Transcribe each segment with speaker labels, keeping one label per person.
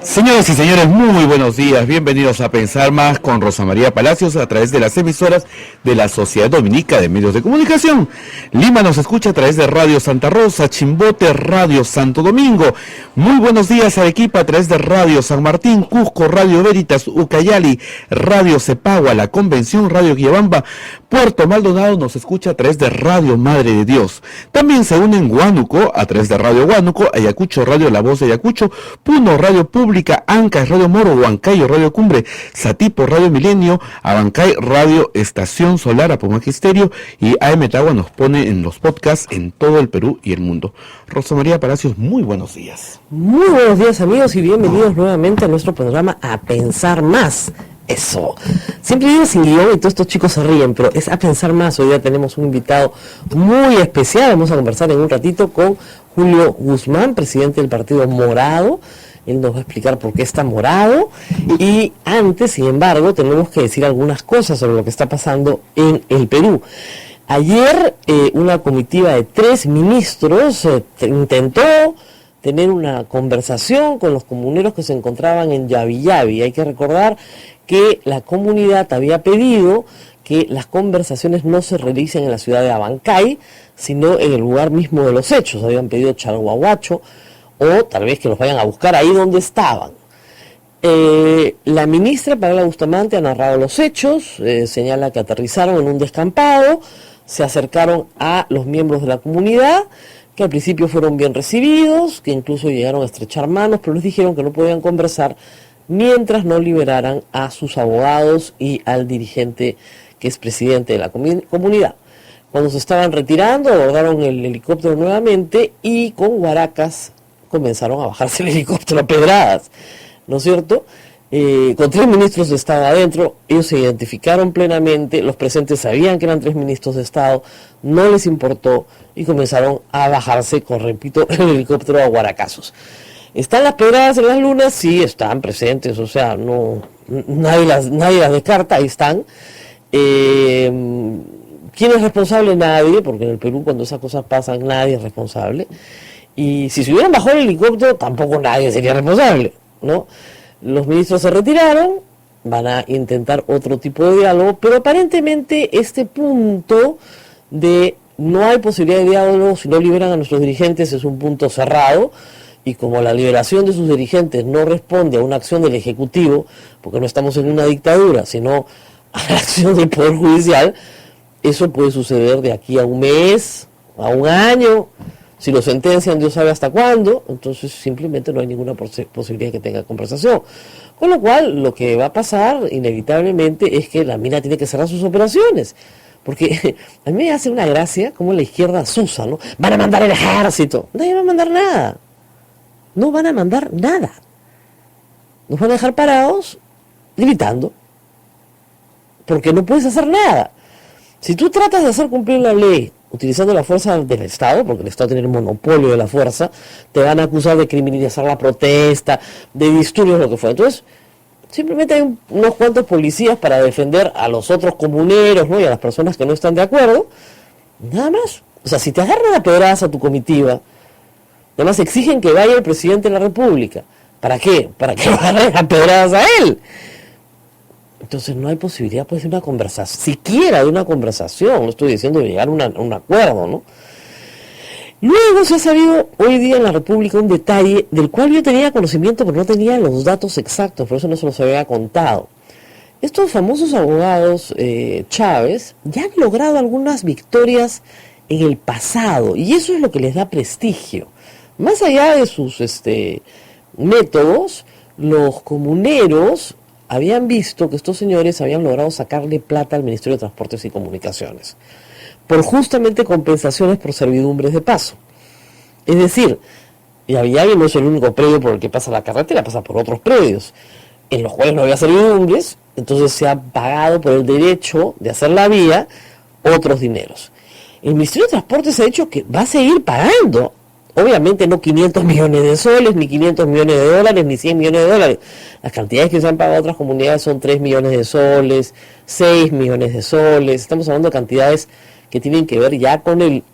Speaker 1: Señoras y señores, muy buenos días. Bienvenidos a Pensar Más con Rosa María Palacios a través de las emisoras de la Sociedad Dominica de Medios de Comunicación. Lima nos escucha a través de Radio Santa Rosa, Chimbote, Radio Santo Domingo. Muy buenos días a Arequipa a través de Radio San Martín, Cusco, Radio Veritas, Ucayali, Radio Cepagua, La Convención, Radio Guiabamba. Puerto Maldonado nos escucha a través de Radio Madre de Dios. También se unen Huánuco a través de Radio Huánuco, Ayacucho, Radio La Voz de Ayacucho, Puno, Radio Pública, Ancash, Radio Moro, Huancayo, Radio Cumbre, Satipo, Radio Milenio, Abancay, Radio Estación Solar, Apomagisterio, y AM Tagua nos pone en los podcasts en todo el Perú y el mundo. Rosa María Palacios, muy buenos días.
Speaker 2: Muy buenos días, amigos, y bienvenidos nuevamente a nuestro programa A Pensar Más. Eso. Siempre digo sin guión y todos estos chicos se ríen, pero es A Pensar Más. Hoy día tenemos un invitado muy especial. Vamos a conversar en un ratito con Julio Guzmán, presidente del Partido Morado. Él nos va a explicar por qué está morado. Y antes, sin embargo, tenemos que decir algunas cosas sobre lo que está pasando en el Perú. Ayer una comitiva de 3 ministros intentó tener una conversación con los comuneros que se encontraban en Yavi Yavi. Hay que recordar que la comunidad había pedido que las conversaciones no se realicen en la ciudad de Abancay, sino en el lugar mismo de los hechos. Habían pedido Chalhuahuacho, o tal vez que los vayan a buscar ahí donde estaban. La ministra Paola Bustamante ha narrado los hechos, señala que aterrizaron en un descampado, se acercaron a los miembros de la comunidad, que al principio fueron bien recibidos, que incluso llegaron a estrechar manos, pero les dijeron que no podían conversar mientras no liberaran a sus abogados y al dirigente que es presidente de la comunidad. Cuando se estaban retirando, abordaron el helicóptero nuevamente y con guaracas comenzaron a bajarse el helicóptero a pedradas, ¿no es cierto? Con 3 ministros de Estado adentro, ellos se identificaron plenamente, los presentes sabían que eran 3 ministros de Estado, no les importó y comenzaron a bajarse con, repito, el helicóptero a guaracazos. ¿Están las pedradas en las lunas? Sí, están presentes, o sea, no, nadie las descarta, ahí están. ¿Quién es responsable? Nadie, porque en el Perú cuando esas cosas pasan nadie es responsable. Y si se hubieran bajado el helicóptero, tampoco nadie sería responsable, ¿no? Los ministros se retiraron, van a intentar otro tipo de diálogo, pero aparentemente este punto de no hay posibilidad de diálogo si no liberan a nuestros dirigentes es un punto cerrado, y como la liberación de sus dirigentes no responde a una acción del Ejecutivo, porque no estamos en una dictadura, sino a la acción del Poder Judicial, eso puede suceder de aquí a un mes, a un año. Si lo sentencian, Dios sabe hasta cuándo, entonces simplemente no hay ninguna posibilidad de que tenga conversación. Con lo cual, lo que va a pasar inevitablemente es que la mina tiene que cerrar sus operaciones. Porque a mí me hace una gracia como la izquierda asusa, ¿no? Van a mandar el ejército. Nadie va a mandar nada. No van a mandar nada. Nos van a dejar parados gritando. Porque no puedes hacer nada. Si tú tratas de hacer cumplir la ley utilizando la fuerza del Estado, porque el Estado tiene el monopolio de la fuerza, te van a acusar de criminalizar la protesta, de disturbios, lo que fue. Entonces, simplemente hay unos cuantos policías para defender a los otros comuneros, ¿no? Y a las personas que no están de acuerdo, nada más. O sea, si te agarran a pedradas a tu comitiva, además exigen que vaya el presidente de la República. ¿Para qué? Para que lo agarren a pedradas a él. Entonces no hay posibilidad pues, de una conversación, siquiera de una conversación, no estoy diciendo de llegar a un acuerdo, ¿no? Luego se ha sabido hoy día en la República un detalle del cual yo tenía conocimiento, pero no tenía los datos exactos, por eso no se los había contado. Estos famosos abogados Chávez ya han logrado algunas victorias en el pasado, y eso es lo que les da prestigio. Más allá de sus métodos, los comuneros habían visto que estos señores habían logrado sacarle plata al Ministerio de Transportes y Comunicaciones por justamente compensaciones por servidumbres de paso. Es decir, Yavi Yavi no es el único predio por el que pasa la carretera, pasa por otros predios en los cuales no había servidumbres, entonces se ha pagado por el derecho de hacer la vía otros dineros. El Ministerio de Transportes ha dicho que va a seguir pagando. Obviamente no 500 millones de soles, ni 500 millones de dólares, ni 100 millones de dólares. Las cantidades que se han pagado a otras comunidades son 3 millones de soles, 6 millones de soles. Estamos hablando de cantidades que tienen que ver ya con el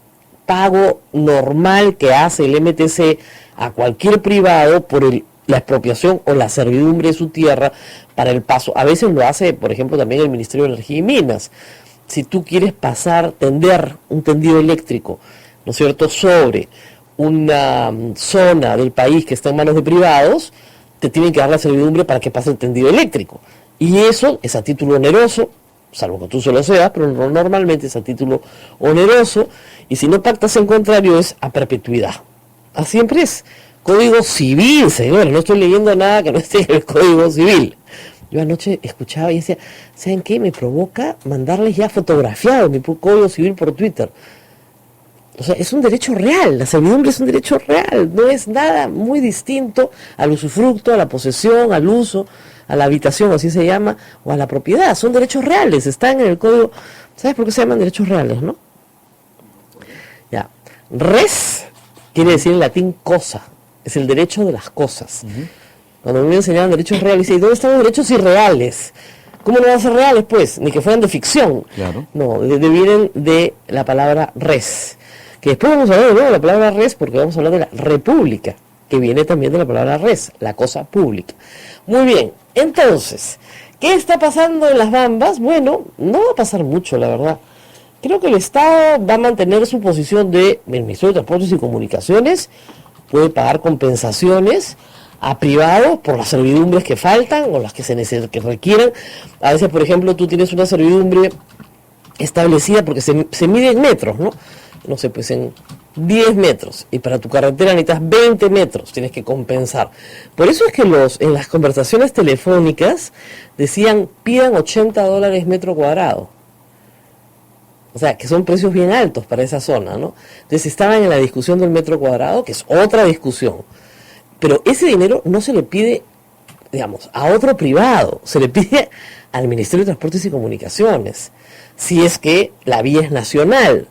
Speaker 2: pago normal que hace el MTC a cualquier privado por el la expropiación o la servidumbre de su tierra para el paso. A veces lo hace, por ejemplo, también el Ministerio de Energía y Minas. Si tú quieres tender un tendido eléctrico, ¿no es cierto?, sobre una zona del país que está en manos de privados, te tienen que dar la servidumbre para que pase el tendido eléctrico. Y eso es a título oneroso, salvo que tú se lo cedas, pero normalmente es a título oneroso, y si no pactas en contrario es a perpetuidad. Así siempre es. Código Civil, señores, no estoy leyendo nada que no esté en el Código Civil. Yo anoche escuchaba y decía, ¿saben qué? Me provoca mandarles ya fotografiado mi Código Civil por Twitter. O sea, es un derecho real, la servidumbre es un derecho real, no es nada muy distinto al usufructo, a la posesión, al uso, a la habitación, así se llama, o a la propiedad. Son derechos reales, están en el Código. ¿Sabes por qué se llaman derechos reales, no? Ya. Res quiere decir en latín cosa, es el derecho de las cosas. Cuando me enseñaban derechos reales, dice, ¿dónde están los derechos irreales? ¿Cómo no van a ser reales, pues? Ni que fueran de ficción.
Speaker 1: Claro.
Speaker 2: No, vienen de la palabra res. Que después vamos a hablar de nuevo de la palabra res, porque vamos a hablar de la república, que viene también de la palabra res, la cosa pública. Muy bien, entonces, ¿qué está pasando en las Bambas? Bueno, no va a pasar mucho, la verdad. Creo que el Estado va a mantener su posición de el Ministerio de Transportes y Comunicaciones, puede pagar compensaciones a privados por las servidumbres que faltan o las que requieran. A veces, por ejemplo, tú tienes una servidumbre establecida porque se mide en metros, ¿no? No sé, pues en 10 metros, y para tu carretera necesitas 20 metros, tienes que compensar. Por eso es que en las conversaciones telefónicas decían, pidan $80 metro cuadrado. O sea, que son precios bien altos para esa zona, ¿no? Entonces estaban en la discusión del metro cuadrado, que es otra discusión. Pero ese dinero no se le pide, digamos, a otro privado, se le pide al Ministerio de Transportes y Comunicaciones, si es que la vía es nacional,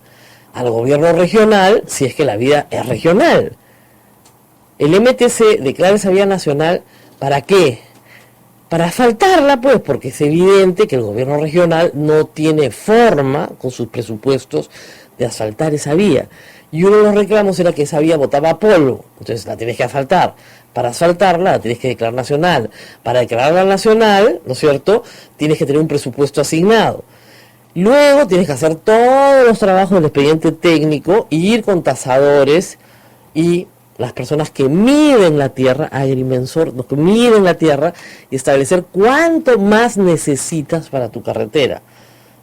Speaker 2: al gobierno regional, si es que la vía es regional. El MTC declara esa vía nacional, ¿para qué? Para asfaltarla, pues, porque es evidente que el gobierno regional no tiene forma, con sus presupuestos, de asfaltar esa vía. Y uno de los reclamos era que esa vía botaba polvo, entonces la tienes que asfaltar. Para asfaltarla la tienes que declarar nacional. Para declararla nacional, ¿no es cierto?, tienes que tener un presupuesto asignado. Luego tienes que hacer todos los trabajos del expediente técnico, y ir con tasadores y las personas que miden la tierra, agrimensor, los que miden la tierra, y establecer cuánto más necesitas para tu carretera.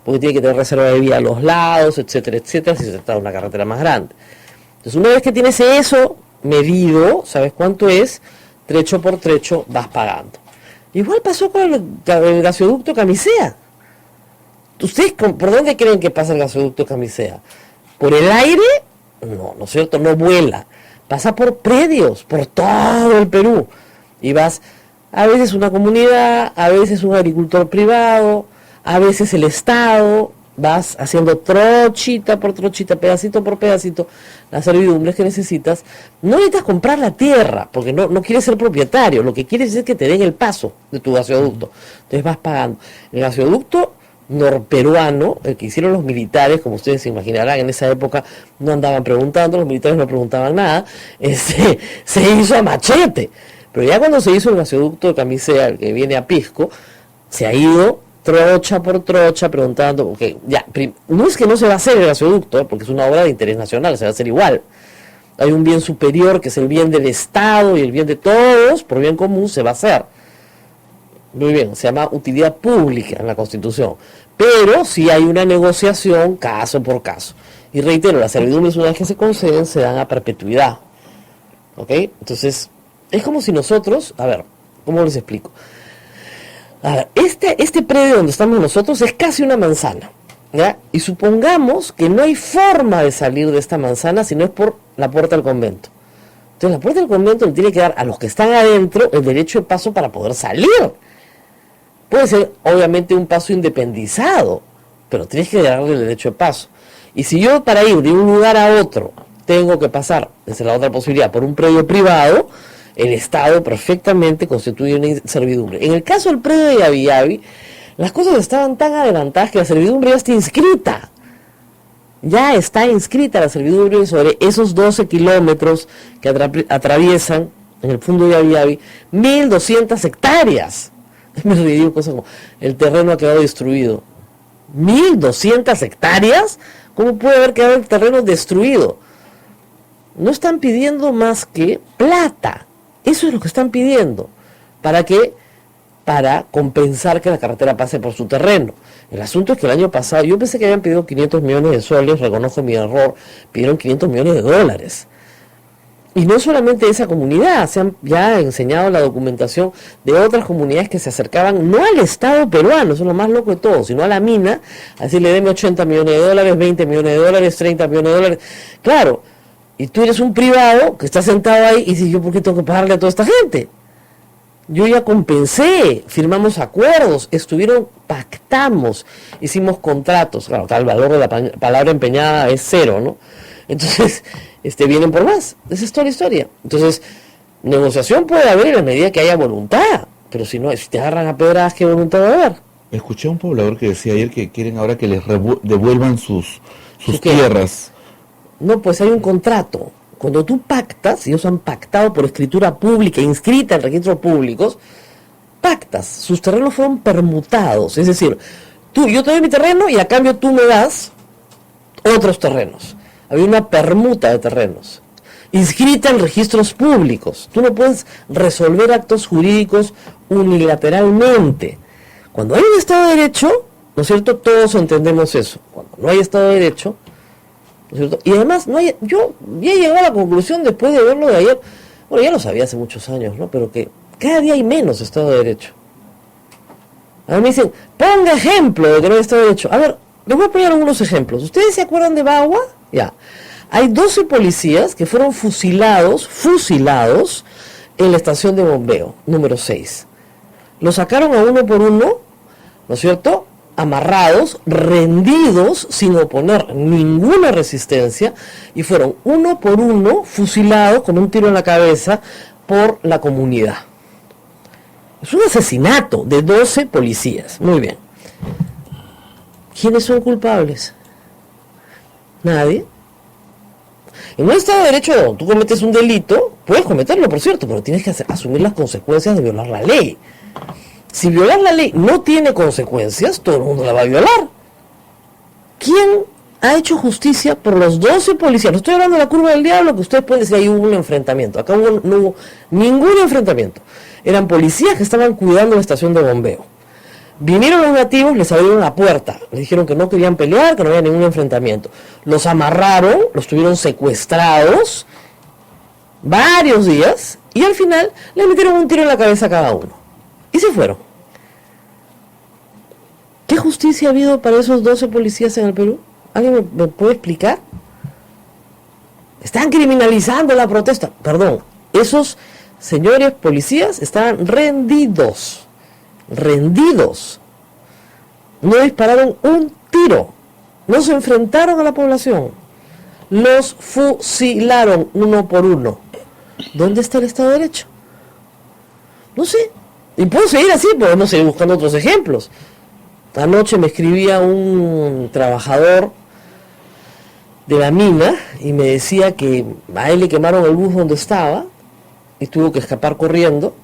Speaker 2: Porque tiene que tener reserva de vía a los lados, etcétera, etcétera, si se trata de una carretera más grande. Entonces, una vez que tienes eso medido, sabes cuánto es, trecho por trecho vas pagando. Igual pasó con el gasoducto Camisea. ¿Ustedes por dónde creen que pasa el gasoducto Camisea? ¿Por el aire? No, ¿no es cierto? No vuela. Pasa por predios, por todo el Perú. Y vas, a veces una comunidad, a veces un agricultor privado, a veces el Estado, vas haciendo trochita por trochita, pedacito por pedacito, las servidumbres que necesitas. No necesitas comprar la tierra, porque no quieres ser propietario, lo que quieres es que te den el paso de tu gasoducto. Entonces vas pagando. El gasoducto norperuano, el que hicieron los militares, como ustedes se imaginarán, en esa época no andaban preguntando, los militares no preguntaban nada, se hizo a machete. Pero ya cuando se hizo el gasoducto de Camisea, el que viene a Pisco, se ha ido trocha por trocha preguntando, porque ya, no es que no se va a hacer el gasoducto, porque es una obra de interés nacional, se va a hacer igual. Hay un bien superior que es el bien del Estado y el bien de todos, por bien común se va a hacer. Muy bien, se llama utilidad pública en la Constitución, pero sí hay una negociación caso por caso. Y reitero, las servidumbres, una vez que se conceden, se dan a perpetuidad. ¿Ok? Entonces, es como si nosotros, a ver, ¿cómo les explico? A ver, este predio donde estamos nosotros es casi una manzana, ¿ya? Y supongamos que no hay forma de salir de esta manzana si no es por la puerta del convento. Entonces, la puerta del convento le tiene que dar a los que están adentro el derecho de paso para poder salir. Puede ser, obviamente, un paso independizado, pero tienes que darle el derecho de paso. Y si yo, para ir de un lugar a otro, tengo que pasar, esa es la otra posibilidad, por un predio privado, el Estado perfectamente constituye una servidumbre. En el caso del predio de Yavi Yavi, las cosas estaban tan adelantadas que la servidumbre ya está inscrita. Ya está inscrita la servidumbre sobre esos 12 kilómetros que atraviesan en el fondo de Yavi, 1.200 hectáreas. Me digo cosas como, el terreno ha quedado destruido. 1.200 hectáreas, ¿cómo puede haber quedado el terreno destruido? No están pidiendo más que plata. Eso es lo que están pidiendo. ¿Para qué? Para compensar que la carretera pase por su terreno. El asunto es que el año pasado, yo pensé que habían pedido 500 millones de soles, reconozco mi error, pidieron 500 millones de dólares. Y no solamente esa comunidad, se han ya enseñado la documentación de otras comunidades que se acercaban, no al Estado peruano, eso es lo más loco de todo, sino a la mina, a decirle, deme 80 millones de dólares, 20 millones de dólares, 30 millones de dólares. Claro, y tú eres un privado que está sentado ahí y dices, ¿yo por qué tengo que pagarle a toda esta gente? Yo ya compensé, firmamos acuerdos, pactamos, hicimos contratos. Claro, el valor de la palabra empeñada es cero, ¿no? Entonces, vienen por más. Esa es toda la historia. Entonces, negociación puede haber en la medida que haya voluntad, pero si no, si te agarran a pedradas, ¿qué voluntad va a haber?
Speaker 1: Escuché a un poblador que decía ayer que quieren ahora que les devuelvan sus tierras.
Speaker 2: No, pues hay un contrato. Cuando tú pactas, ellos han pactado por escritura pública, inscrita en registros públicos, pactas, sus terrenos fueron permutados, es decir, yo te doy mi terreno y a cambio tú me das otros terrenos. Había una permuta de terrenos, inscrita en registros públicos. Tú no puedes resolver actos jurídicos unilateralmente. Cuando hay un Estado de Derecho, ¿no es cierto? Todos entendemos eso. Cuando no hay Estado de Derecho, ¿no es cierto? Y además, yo ya llegué a la conclusión después de verlo de ayer, bueno, ya lo sabía hace muchos años, ¿no? Pero que cada día hay menos Estado de Derecho. A mí me dicen, ponga ejemplo de que no hay Estado de Derecho. A ver, les voy a poner algunos ejemplos. ¿Ustedes se acuerdan de Bagua? Ya. Hay 12 policías que fueron fusilados en la estación de bombeo, número 6. Los sacaron a uno por uno, ¿no es cierto?, amarrados, rendidos, sin oponer ninguna resistencia, y fueron uno por uno fusilados con un tiro en la cabeza por la comunidad. Es un asesinato de 12 policías. Muy bien. ¿Quiénes son culpables? Nadie. En un Estado de Derecho, tú cometes un delito, puedes cometerlo, por cierto, pero tienes que asumir las consecuencias de violar la ley. Si violar la ley no tiene consecuencias, todo el mundo la va a violar. ¿Quién ha hecho justicia por los 12 policías? No estoy hablando de la curva del diablo, que ustedes pueden decir ahí hubo un enfrentamiento. Acá no hubo ningún enfrentamiento. Eran policías que estaban cuidando la estación de bombeo. Vinieron los nativos, les abrieron la puerta, les dijeron que no querían pelear, que no había ningún enfrentamiento. Los amarraron, los tuvieron secuestrados varios días y al final les metieron un tiro en la cabeza a cada uno. Y se fueron. ¿Qué justicia ha habido para esos 12 policías en el Perú? ¿Alguien me puede explicar? Están criminalizando la protesta. Perdón, esos señores policías estaban rendidos. No dispararon un tiro, no se enfrentaron a la población, los fusilaron uno por uno. ¿Dónde está el Estado de Derecho? No sé, y puedo seguir así, podemos seguir buscando otros ejemplos. Anoche me escribía un trabajador de la mina y me decía que a él le quemaron el bus donde estaba y tuvo que escapar corriendo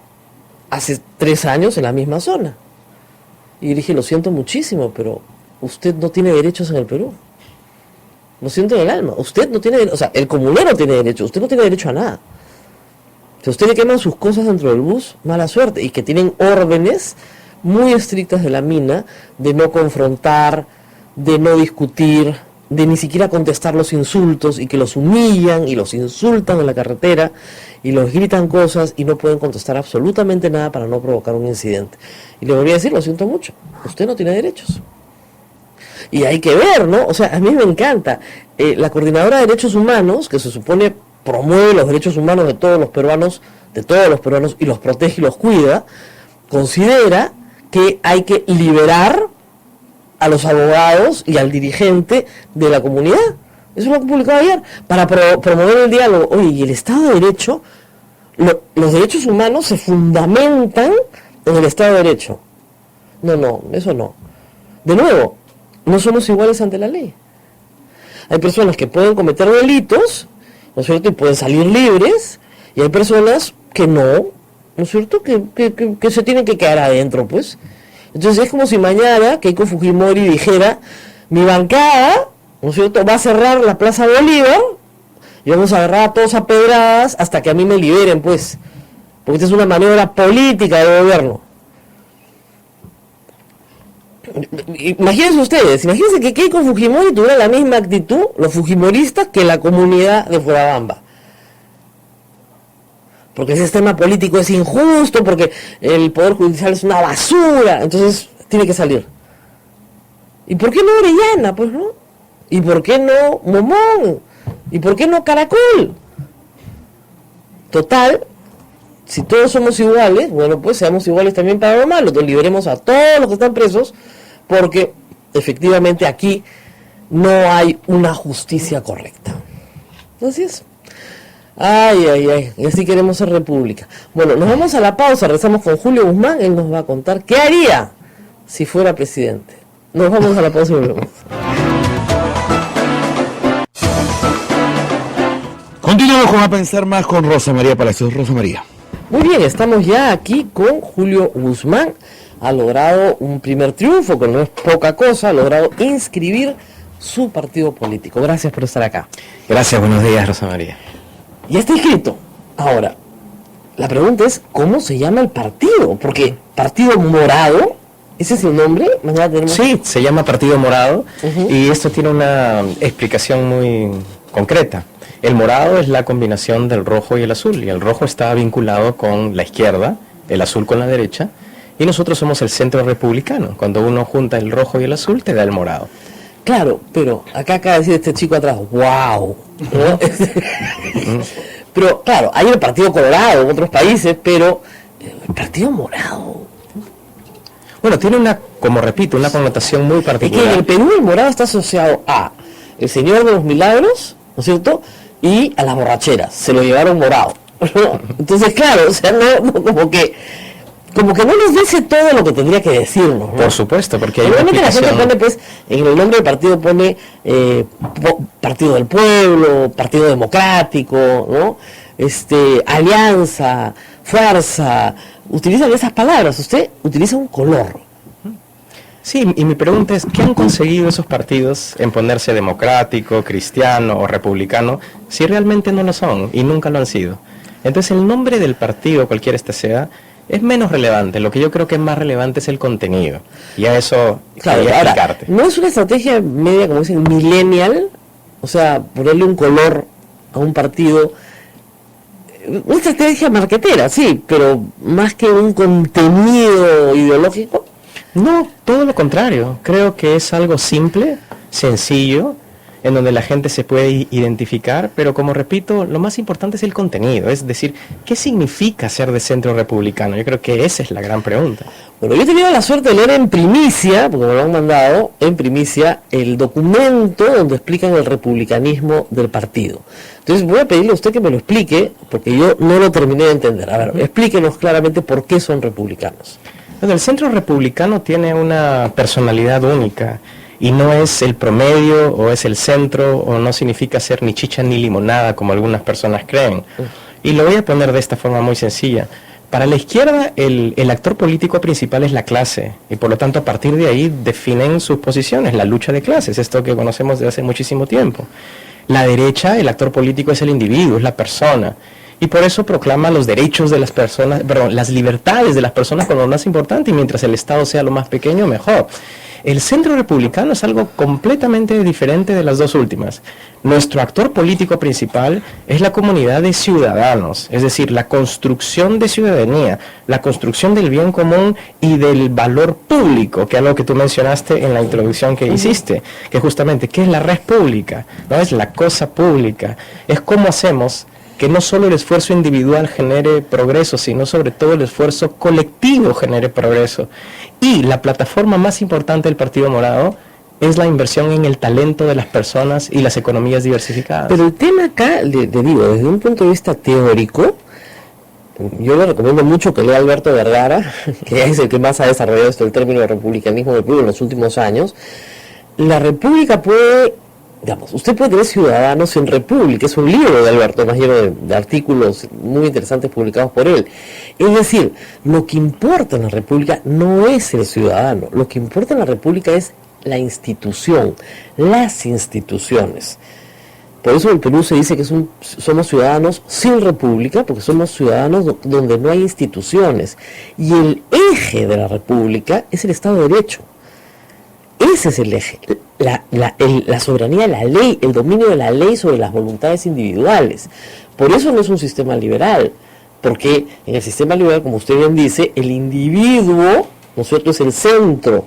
Speaker 2: hace 3 años en la misma zona. Y dije, lo siento muchísimo, pero usted no tiene derechos en el Perú. Lo siento en el alma. Usted no tiene, o sea, el comunero tiene derecho, usted no tiene derecho a nada. Si a usted le queman sus cosas dentro del bus, mala suerte. Y que tienen órdenes muy estrictas de la mina de no confrontar, de no discutir, de ni siquiera contestar los insultos, y que los humillan y los insultan en la carretera y los gritan cosas y no pueden contestar absolutamente nada para no provocar un incidente. Y le volví a decir, lo siento mucho, usted no tiene derechos. Y hay que ver, ¿no? O sea, a mí me encanta. La Coordinadora de Derechos Humanos, que se supone promueve los derechos humanos de todos los peruanos, y los protege y los cuida, considera que hay que liberar a los abogados y al dirigente de la comunidad. Eso lo han publicado ayer, para promover el diálogo. Oye, y el Estado de Derecho, los derechos humanos se fundamentan en el Estado de Derecho. No, eso no. De nuevo, no somos iguales ante la ley. Hay personas que pueden cometer delitos, ¿no es cierto?, y pueden salir libres, y hay personas que no, ¿no es cierto? Que se tienen que quedar adentro, pues. Entonces es como si mañana Keiko Fujimori dijera, mi bancada, ¿no es cierto?, va a cerrar la Plaza Bolívar y vamos a agarrar a todos a pedradas hasta que a mí me liberen, pues. Porque esta es una maniobra política de gobierno. Imagínense que Keiko Fujimori tuviera la misma actitud, los fujimoristas, que la comunidad de Fuerabamba. Porque el sistema político es injusto, porque el Poder Judicial es una basura, entonces tiene que salir. ¿Y por qué no Orellana, pues, no? ¿Y por qué no Momón? ¿Y por qué no Caracol? Total, si todos somos iguales, bueno, pues seamos iguales también para lo malo, liberemos a todos los que están presos, porque efectivamente aquí no hay una justicia correcta. Entonces, ay, y así queremos ser república. Bueno, nos vamos a la pausa, regresamos con Julio Guzmán, él nos va a contar qué haría si fuera presidente. Nos vamos a la pausa y volvemos.
Speaker 1: Continuamos con A Pensar Más con Rosa María Palacios. Rosa María.
Speaker 2: Muy bien, estamos ya aquí con Julio Guzmán. Ha logrado un primer triunfo, que no es poca cosa, ha logrado inscribir su partido político. Gracias por estar acá.
Speaker 3: Gracias, buenos días, Rosa María.
Speaker 2: Ya está inscrito. Ahora, la pregunta es, ¿cómo se llama el partido? Porque Partido Morado, ¿ese es el nombre? Mañana tenemos...
Speaker 3: Sí, se llama Partido Morado, y esto tiene una explicación muy concreta. El morado es la combinación del rojo y el azul, y el rojo está vinculado con la izquierda, el azul con la derecha, y nosotros somos el centro republicano. Cuando uno junta el rojo y el azul, te da el morado.
Speaker 2: Claro, pero acá acaba de decir este chico atrás, ¡wow! ¿No? Pero claro, hay el Partido Colorado en otros países, pero el Partido Morado...
Speaker 3: Bueno, tiene una, como repito, una connotación muy particular.
Speaker 2: Es que en el Perú el morado está asociado a el Señor de los Milagros, ¿no es cierto?, y a las borracheras, se lo llevaron morado. Entonces, claro, o sea, no como que no nos dice todo lo que tendría que decirnos, ¿no?
Speaker 3: Por supuesto, porque hay
Speaker 2: normalmente
Speaker 3: una
Speaker 2: la gente pone, pues, en el nombre del partido pone Partido del Pueblo, Partido Democrático, ¿no? Alianza, Fuerza, utilizan esas palabras, usted utiliza un color.
Speaker 3: Sí, y mi pregunta es, ¿qué han conseguido esos partidos en ponerse democrático, cristiano o republicano si realmente no lo son y nunca lo han sido? Entonces el nombre del partido, cualquiera este sea, es menos relevante. Lo que yo creo que es más relevante es el contenido. Y a eso
Speaker 2: claro,
Speaker 3: quería
Speaker 2: ahora,
Speaker 3: explicarte.
Speaker 2: No es una estrategia media, como dicen, millennial, o sea, ponerle un color a un partido, una estrategia marquetera, sí, pero más que un contenido ideológico.
Speaker 3: No, todo lo contrario. Creo que es algo simple, sencillo, en donde la gente se puede identificar, pero como repito, lo más importante es el contenido, es decir, ¿qué significa ser de centro republicano? Yo creo que esa es la gran pregunta.
Speaker 2: Bueno, yo he tenido la suerte de leer en primicia, porque me lo han mandado, en primicia, el documento donde explican el republicanismo del partido. Entonces voy a pedirle a usted que me lo explique, porque yo no lo terminé de entender. A ver, explíquenos claramente por qué son republicanos.
Speaker 3: Bueno, el centro republicano tiene una personalidad única y no es el promedio o es el centro o no significa ser ni chicha ni limonada como algunas personas creen. Y lo voy a poner de esta forma muy sencilla. Para la izquierda el actor político principal es la clase y por lo tanto a partir de ahí definen sus posiciones, la lucha de clases, esto que conocemos desde hace muchísimo tiempo. La derecha, el actor político es el individuo, es la persona. Y por eso proclama los derechos de las personas, perdón, las libertades de las personas como lo más importante, y mientras el Estado sea lo más pequeño, mejor. El centro republicano es algo completamente diferente de las dos últimas. Nuestro actor político principal es la comunidad de ciudadanos, es decir, la construcción de ciudadanía, la construcción del bien común y del valor público, que es algo que tú mencionaste en la introducción que hiciste, que justamente, ¿qué es la red pública? ¿No? Es la cosa pública, es cómo hacemos que no solo el esfuerzo individual genere progreso, sino sobre todo el esfuerzo colectivo genere progreso. Y la plataforma más importante del Partido Morado es la inversión en el talento de las personas y las economías diversificadas.
Speaker 2: Pero el tema acá, le digo, desde un punto de vista teórico, yo le recomiendo mucho que lea a Alberto Vergara, que es el que más ha desarrollado esto, el término de republicanismo del Perú en los últimos años. La república puede digamos, usted puede tener Ciudadanos en República, es un libro de Alberto, más lleno de artículos muy interesantes publicados por él. Es decir, lo que importa en la República no es el ciudadano, lo que importa en la República es la institución, las instituciones. Por eso en el Perú se dice que somos ciudadanos sin república, porque somos ciudadanos donde no hay instituciones. Y el eje de la república es el Estado de Derecho. Ese es el eje. La soberanía de la ley, el dominio de la ley sobre las voluntades individuales. Por eso no es un sistema liberal, porque en el sistema liberal, como usted bien dice, el individuo, ¿no es cierto?, es el centro.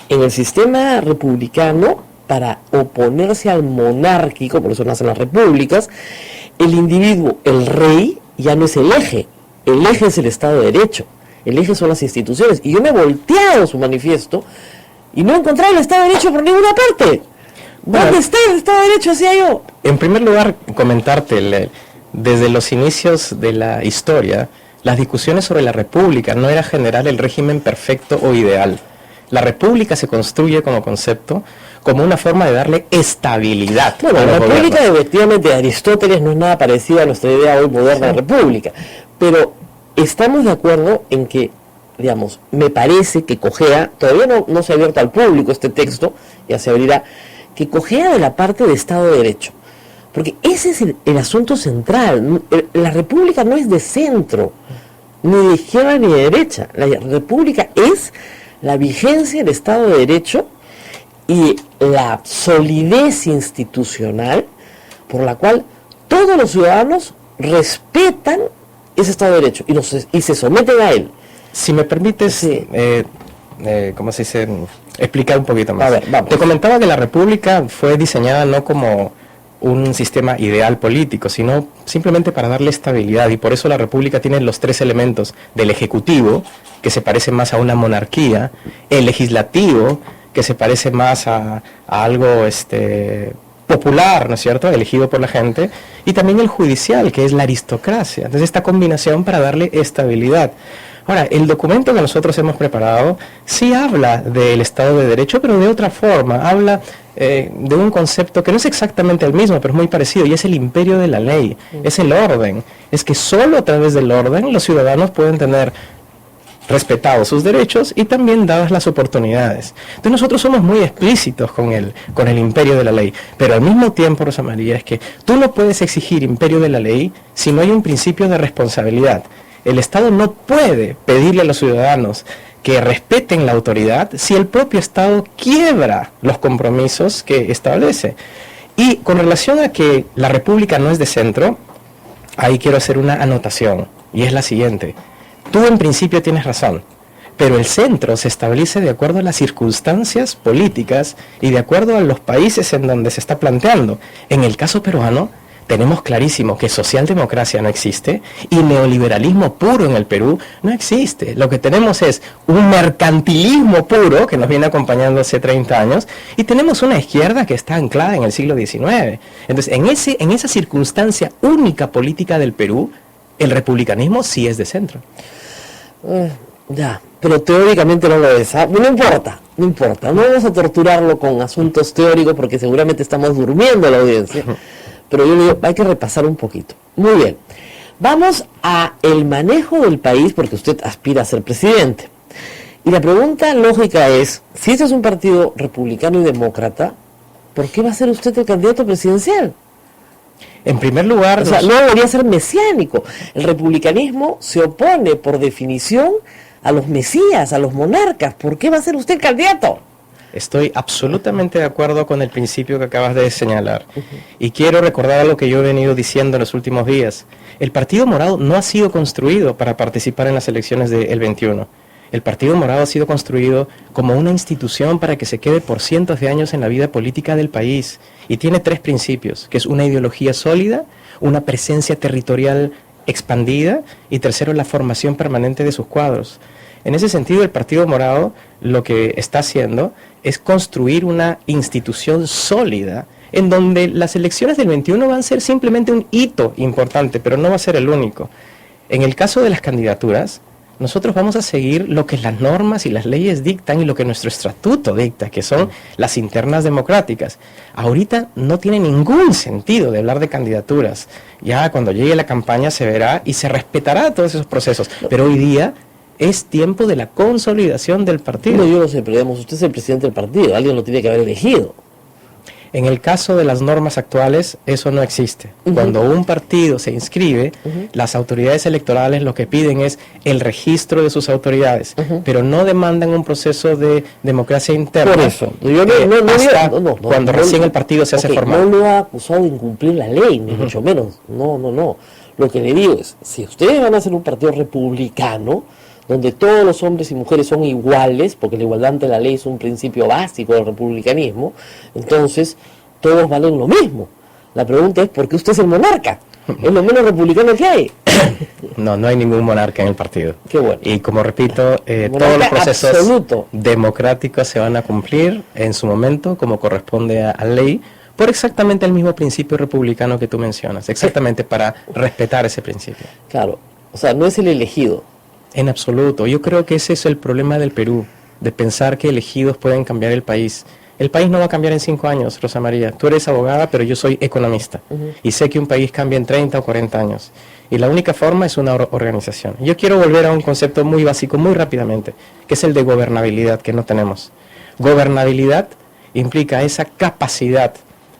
Speaker 2: En el sistema republicano, para oponerse al monárquico, por eso nacen las repúblicas, el individuo, el rey, ya no es el eje es el Estado de Derecho, el eje son las instituciones. Y yo me he volteado su manifiesto y no he encontrado el Estado de Derecho por ninguna parte. ¿Dónde está el Estado de Derecho, decía yo?
Speaker 3: En primer lugar, comentarte, desde los inicios de la historia, las discusiones sobre la república no era generar el régimen perfecto o ideal. La república se construye como concepto como una forma de darle estabilidad.
Speaker 2: Bueno, la república efectivamente de Aristóteles no es nada parecido a nuestra idea hoy moderna de república, pero estamos de acuerdo en que, digamos, me parece que cojea, todavía no se ha abierto al público este texto, ya se abrirá, que cojea de la parte de Estado de Derecho, porque ese es el asunto central. La república no es de centro, ni de izquierda ni de derecha, la república es la vigencia del Estado de Derecho y la solidez institucional por la cual todos los ciudadanos respetan ese Estado de Derecho y se someten a él.
Speaker 3: Si me permites,
Speaker 2: sí.
Speaker 3: ¿Cómo se dice? Explicar un poquito más.
Speaker 2: A ver, vamos.
Speaker 3: Te comentaba que la República fue diseñada no como un sistema ideal político, sino simplemente para darle estabilidad, y por eso la República tiene los tres elementos del Ejecutivo, que se parece más a una monarquía, el Legislativo, que se parece más a algo popular, ¿no es cierto?, elegido por la gente, y también el judicial, que es la aristocracia. Entonces esta combinación para darle estabilidad. Ahora, el documento que nosotros hemos preparado sí habla del Estado de Derecho, pero de otra forma. Habla de un concepto que no es exactamente el mismo, pero es muy parecido, y es el imperio de la ley, es el orden. Es que solo a través del orden los ciudadanos pueden tener respetados sus derechos y también dadas las oportunidades. Entonces nosotros somos muy explícitos con el imperio de la ley, pero al mismo tiempo, Rosa María, es que tú no puedes exigir imperio de la ley si no hay un principio de responsabilidad. El Estado no puede pedirle a los ciudadanos que respeten la autoridad si el propio Estado quiebra los compromisos que establece. Y con relación a que la República no es de centro, ahí quiero hacer una anotación, y es la siguiente. Tú en principio tienes razón, pero el centro se establece de acuerdo a las circunstancias políticas y de acuerdo a los países en donde se está planteando. En el caso peruano, tenemos clarísimo que socialdemocracia no existe y neoliberalismo puro en el Perú no existe. Lo que tenemos es un mercantilismo puro que nos viene acompañando hace 30 años y tenemos una izquierda que está anclada en el siglo XIX. Entonces, en esa circunstancia única política del Perú, el republicanismo sí es de centro.
Speaker 2: Ya, pero teóricamente no lo es. No importa. No vamos a torturarlo con asuntos teóricos porque seguramente estamos durmiendo a la audiencia. Pero yo le digo, hay que repasar un poquito. Muy bien. Vamos a el manejo del país, porque usted aspira a ser presidente. Y la pregunta lógica es, si este es un partido republicano y demócrata, ¿por qué va a ser usted el candidato presidencial?
Speaker 3: En primer lugar...
Speaker 2: O sea, no debería ser mesiánico. El republicanismo se opone, por definición, a los mesías, a los monarcas. ¿Por qué va a ser usted el candidato?
Speaker 3: Estoy absolutamente de acuerdo con el principio que acabas de señalar. Y quiero recordar lo que yo he venido diciendo en los últimos días. El Partido Morado no ha sido construido para participar en las elecciones del 21. El Partido Morado ha sido construido como una institución para que se quede por cientos de años en la vida política del país. Y tiene tres principios, que es una ideología sólida, una presencia territorial expandida y tercero, la formación permanente de sus cuadros. En ese sentido, el Partido Morado lo que está haciendo es construir una institución sólida en donde las elecciones del 21 van a ser simplemente un hito importante, pero no va a ser el único. En el caso de las candidaturas, nosotros vamos a seguir lo que las normas y las leyes dictan y lo que nuestro estatuto dicta, que son las internas democráticas. Ahorita no tiene ningún sentido de hablar de candidaturas. Ya cuando llegue la campaña se verá y se respetará todos esos procesos. Pero hoy día es tiempo de la consolidación del partido.
Speaker 2: No, yo no sé, pero digamos, usted es el presidente del partido, alguien lo tiene que haber elegido.
Speaker 3: En el caso de las normas actuales, eso no existe. Cuando un partido se inscribe, las autoridades electorales lo que piden es el registro de sus autoridades, pero no demandan un proceso de democracia interna.
Speaker 2: Por eso, yo
Speaker 3: cuando recién el partido se hace formal.
Speaker 2: No lo ha acusado de incumplir la ley, ni mucho menos. No. Lo que le digo es, si ustedes van a hacer un partido republicano, donde todos los hombres y mujeres son iguales, porque la igualdad ante la ley es un principio básico del republicanismo, entonces todos valen lo mismo. La pregunta es, ¿por qué usted es el monarca? Es lo menos republicano que hay.
Speaker 3: No hay ningún monarca en el partido.
Speaker 2: Qué bueno.
Speaker 3: Y como repito, todos los procesos democráticos se van a cumplir en su momento, como corresponde a ley, por exactamente el mismo principio republicano que tú mencionas, exactamente para respetar ese principio.
Speaker 2: Claro, o sea, no es el elegido.
Speaker 3: En absoluto. Yo creo que ese es el problema del Perú, de pensar que elegidos pueden cambiar el país. El país no va a cambiar en 5 años, Rosa María. Tú eres abogada, pero yo soy economista. Y sé que un país cambia en 30 o 40 años. Y la única forma es una organización. Yo quiero volver a un concepto muy básico, muy rápidamente, que es el de gobernabilidad, que no tenemos. Gobernabilidad implica esa capacidad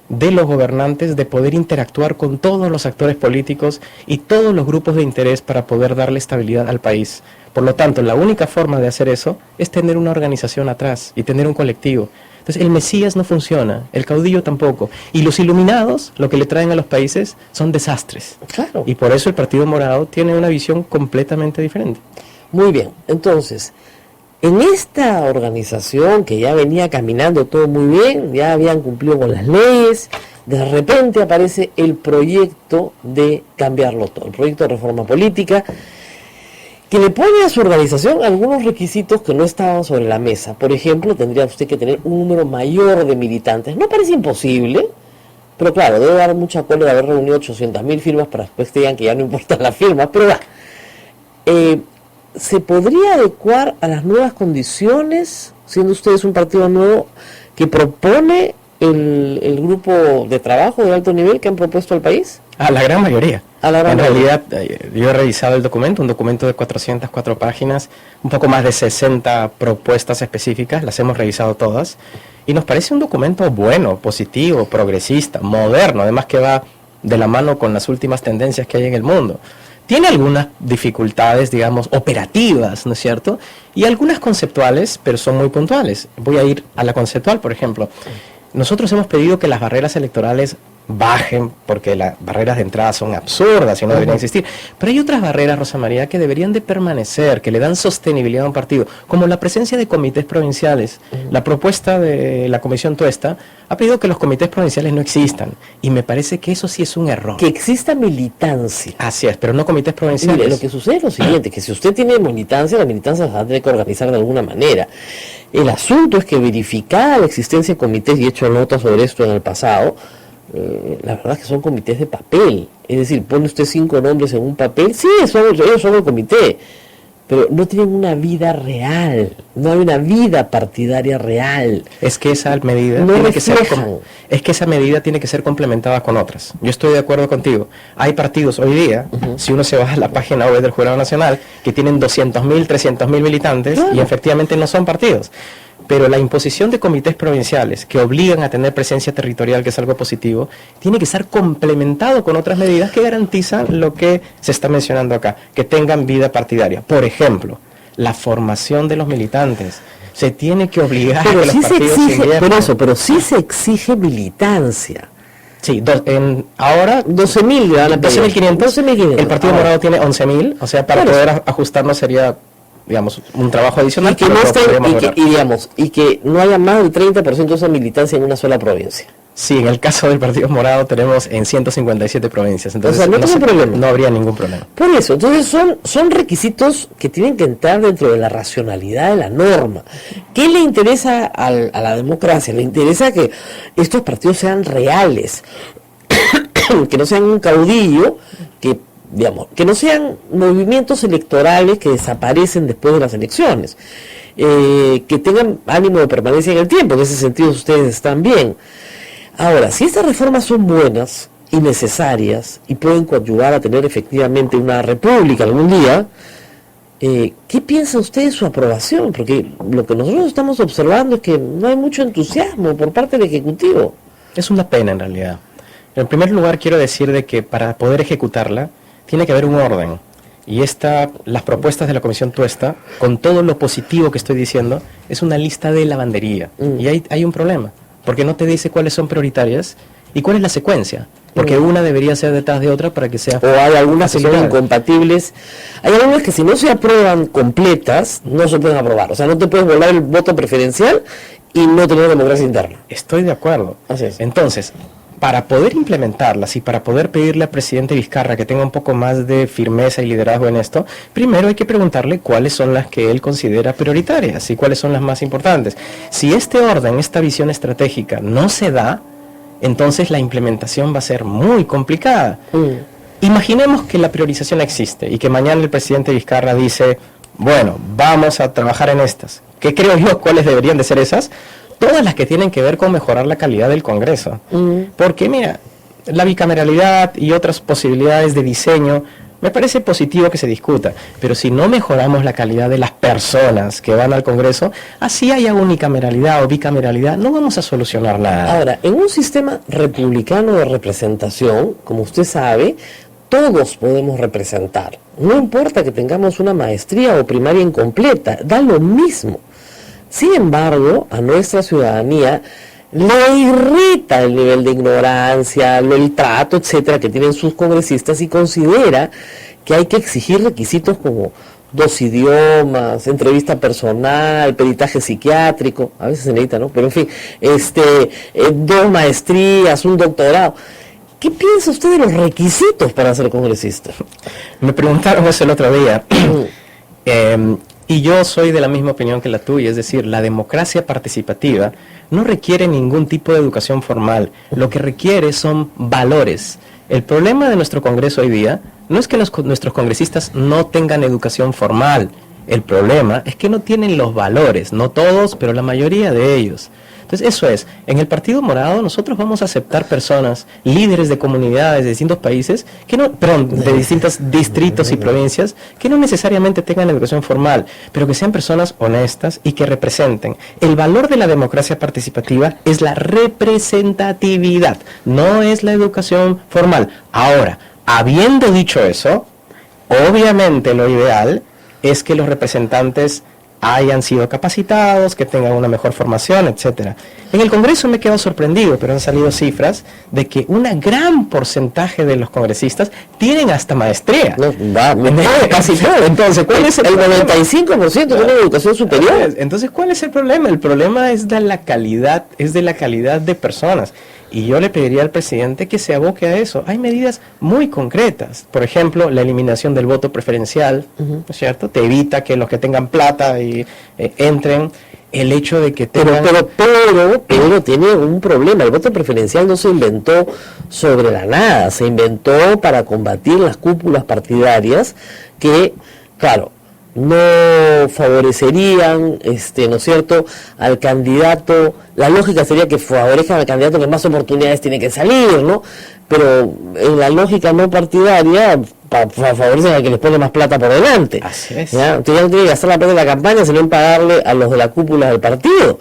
Speaker 3: de los gobernantes de poder interactuar con todos los actores políticos y todos los grupos de interés para poder darle estabilidad al país. Por lo tanto, la única forma de hacer eso es tener una organización atrás y tener un colectivo. Entonces, el Mesías no funciona, el caudillo tampoco. Y los iluminados, lo que le traen a los países, son desastres.
Speaker 2: Claro.
Speaker 3: Y por eso el Partido Morado tiene una visión completamente diferente.
Speaker 2: Muy bien, entonces, en esta organización que ya venía caminando todo muy bien, ya habían cumplido con las leyes, de repente aparece el proyecto de cambiarlo todo, el proyecto de reforma política, que le pone a su organización algunos requisitos que no estaban sobre la mesa. Por ejemplo, tendría usted que tener un número mayor de militantes. No parece imposible, pero claro, debe dar mucho acuerdo de haber reunido 800.000 firmas para después que digan que ya no importan las firmas, pero va. ¿Se podría adecuar a las nuevas condiciones, siendo ustedes un partido nuevo, que propone el grupo de trabajo de alto nivel que han propuesto al país?
Speaker 3: A la gran mayoría.
Speaker 2: En
Speaker 3: realidad, yo he revisado el documento, un documento de 404 páginas, un poco más de 60 propuestas específicas, las hemos revisado todas, y nos parece un documento bueno, positivo, progresista, moderno, además que va de la mano con las últimas tendencias que hay en el mundo. Tiene algunas dificultades, digamos, operativas, ¿no es cierto? Y algunas conceptuales, pero son muy puntuales. Voy a ir a la conceptual, por ejemplo. Nosotros hemos pedido que las barreras electorales bajen, porque las barreras de entrada son absurdas y no deberían existir. Pero hay otras barreras, Rosa María, que deberían de permanecer, que le dan sostenibilidad a un partido, como la presencia de comités provinciales. La propuesta de la Comisión Tuesta ha pedido que los comités provinciales no existan, y me parece que eso sí es un error.
Speaker 2: Que exista militancia.
Speaker 3: Así es, pero no comités provinciales.
Speaker 2: Mire, lo que sucede es lo siguiente, que si usted tiene militancia, la militancia se va a tener que organizar de alguna manera. El asunto es que verificada la existencia de comités, y he hecho notas sobre esto en el pasado, la verdad es que son comités de papel. Es decir, pone usted 5 nombres en un papel, sí, ellos son el comité, pero no tienen una vida real, no hay una vida partidaria real.
Speaker 3: Es que esa medida tiene que ser complementada con otras. Yo estoy de acuerdo contigo. Hay partidos hoy día, si uno se va a la página web del Jurado Nacional, que tienen 200.000, 300.000 militantes, y efectivamente no son partidos. Pero la imposición de comités provinciales que obligan a tener presencia territorial, que es algo positivo, tiene que estar complementado con otras medidas que garantizan lo que se está mencionando acá, que tengan vida partidaria. Por ejemplo, la formación de los militantes. Se tiene que obligar a que los partidos inviertan.
Speaker 2: Pero sí se exige militancia.
Speaker 3: Sí, ahora
Speaker 2: 12.000 van a pedir.
Speaker 3: 12.500. El Partido Morado tiene 11.000, o sea, para poder ajustarnos sería, digamos, un trabajo adicional.
Speaker 2: Y que no haya más del 30% de esa militancia en una sola provincia.
Speaker 3: Sí, en el caso del Partido Morado tenemos en 157 provincias, entonces no habría ningún problema.
Speaker 2: Por eso, entonces son requisitos que tienen que entrar dentro de la racionalidad de la norma. ¿Qué le interesa a la democracia? Le interesa que estos partidos sean reales, que no sean un caudillo que digamos, que no sean movimientos electorales que desaparecen después de las elecciones, que tengan ánimo de permanencia en el tiempo. En ese sentido ustedes están bien. Ahora, si estas reformas son buenas y necesarias y pueden coadyuvar a tener efectivamente una república algún día, ¿qué piensa usted de su aprobación? Porque lo que nosotros estamos observando es que no hay mucho entusiasmo por parte del Ejecutivo.
Speaker 3: Es una pena en realidad. En primer lugar quiero decir de que para poder ejecutarla tiene que haber un orden. Y las propuestas de la Comisión Tuesta, con todo lo positivo que estoy diciendo, es una lista de lavandería. Y hay un problema, porque no te dice cuáles son prioritarias y cuál es la secuencia. Porque una debería ser detrás de otra para que sea...
Speaker 2: O hay algunas que son incompatibles. Hay algunas que si no se aprueban completas, no se pueden aprobar. O sea, no te puedes volar el voto preferencial y no tener democracia interna.
Speaker 3: Estoy de acuerdo.
Speaker 2: Así es.
Speaker 3: Entonces, para poder implementarlas y para poder pedirle al presidente Vizcarra que tenga un poco más de firmeza y liderazgo en esto, primero hay que preguntarle cuáles son las que él considera prioritarias y cuáles son las más importantes. Si este orden, esta visión estratégica no se da, entonces la implementación va a ser muy complicada. Imaginemos que la priorización existe y que mañana el presidente Vizcarra dice, bueno, vamos a trabajar en estas. ¿Qué creo yo? ¿Cuáles deberían de ser esas? Todas las que tienen que ver con mejorar la calidad del Congreso. Porque mira, la bicameralidad y otras posibilidades de diseño, me parece positivo que se discuta, pero si no mejoramos la calidad de las personas que van al Congreso, así haya unicameralidad o bicameralidad, no vamos a solucionar nada.
Speaker 2: Ahora, en un sistema republicano de representación, como usted sabe, todos podemos representar. No importa que tengamos una maestría o primaria incompleta, da lo mismo. Sin embargo, a nuestra ciudadanía le irrita el nivel de ignorancia, el trato, etcétera, que tienen sus congresistas y considera que hay que exigir requisitos como 2 idiomas, entrevista personal, peritaje psiquiátrico, a veces se necesita, ¿no? Pero en fin, 2 maestrías, un doctorado. ¿Qué piensa usted de los requisitos para ser congresista?
Speaker 3: Me preguntaron eso el otro día. Y yo soy de la misma opinión que la tuya, es decir, la democracia participativa no requiere ningún tipo de educación formal, lo que requiere son valores. El problema de nuestro Congreso hoy día no es que nuestros congresistas no tengan educación formal, el problema es que no tienen los valores, no todos, pero la mayoría de ellos. Entonces eso es, en el Partido Morado nosotros vamos a aceptar personas, líderes de comunidades de distintos países, de distintos distritos y provincias, que no necesariamente tengan educación formal, pero que sean personas honestas y que representen. El valor de la democracia participativa es la representatividad, no es la educación formal. Ahora, habiendo dicho eso, obviamente lo ideal es que los representantes hayan sido capacitados, que tengan una mejor formación, etcétera. En el Congreso me he quedado sorprendido, pero han salido cifras de que un gran porcentaje de los congresistas tienen hasta maestría.
Speaker 2: Casi todo.
Speaker 3: Entonces, ¿cuál es el
Speaker 2: 95% tiene educación superior.
Speaker 3: Entonces, ¿cuál es el problema? El problema es de la calidad, de personas. Y yo le pediría al presidente que se aboque a eso. Hay medidas muy concretas. Por ejemplo, la eliminación del voto preferencial, ¿no es cierto? Te evita que los que tengan plata y entren. El hecho de que tengan...
Speaker 2: Pero tiene un problema. El voto preferencial no se inventó sobre la nada. Se inventó para combatir las cúpulas partidarias que, claro, no favorecerían, ¿no es cierto?, al candidato. La lógica sería que favorezcan al candidato que más oportunidades tiene que salir, ¿no? Pero en la lógica no partidaria favorecen al que les pone más plata por delante.
Speaker 3: Así es.
Speaker 2: ¿Ya? Entonces ya no tiene que gastar la plata de la campaña, sino en pagarle a los de la cúpula del partido.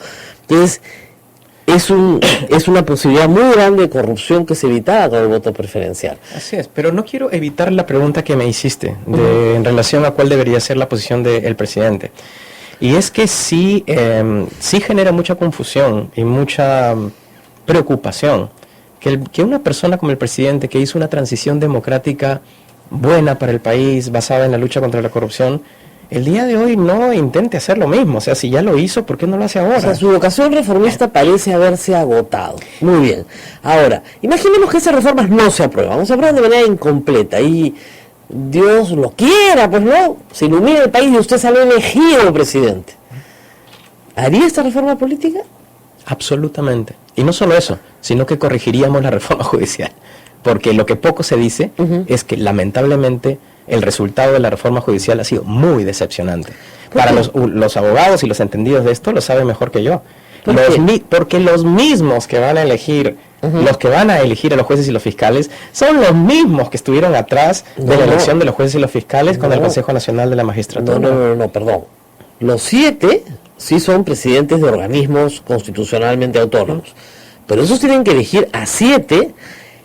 Speaker 2: Entonces es una posibilidad muy grande de corrupción que se evitaba con el voto preferencial.
Speaker 3: Así es, pero no quiero evitar la pregunta que me hiciste en relación a cuál debería ser la posición del presidente. Y es que sí genera mucha confusión y mucha preocupación que una persona como el presidente, que hizo una transición democrática buena para el país, basada en la lucha contra la corrupción, el día de hoy no intente hacer lo mismo. O sea, si ya lo hizo, ¿por qué no lo hace ahora?
Speaker 2: O sea, su vocación reformista parece haberse agotado. Muy bien. Ahora, imaginemos que esas reformas no se aprueban, o se aprueban de manera incompleta y Dios lo quiera, pues no, se ilumina el país y usted sale elegido presidente. ¿Haría esta reforma política?
Speaker 3: Absolutamente. Y no solo eso, sino que corregiríamos la reforma judicial. porque lo que poco se dice es que lamentablemente el resultado de la reforma judicial ha sido muy decepcionante. Para los abogados y los entendidos de esto lo saben mejor que yo. Porque los mismos que van a elegir, los que van a elegir a los jueces y los fiscales, son los mismos que estuvieron atrás de la elección de los jueces y los fiscales con el Consejo Nacional de la Magistratura.
Speaker 2: No, perdón. Los 7 sí son presidentes de organismos constitucionalmente autónomos, pero esos tienen que elegir a 7,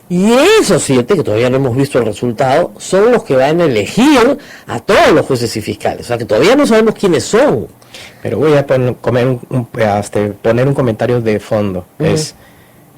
Speaker 2: y esos 7, que todavía no hemos visto el resultado, son los que van a elegir a todos los jueces y fiscales. O sea, que todavía no sabemos quiénes son.
Speaker 3: Pero voy a poner un comentario de fondo. Es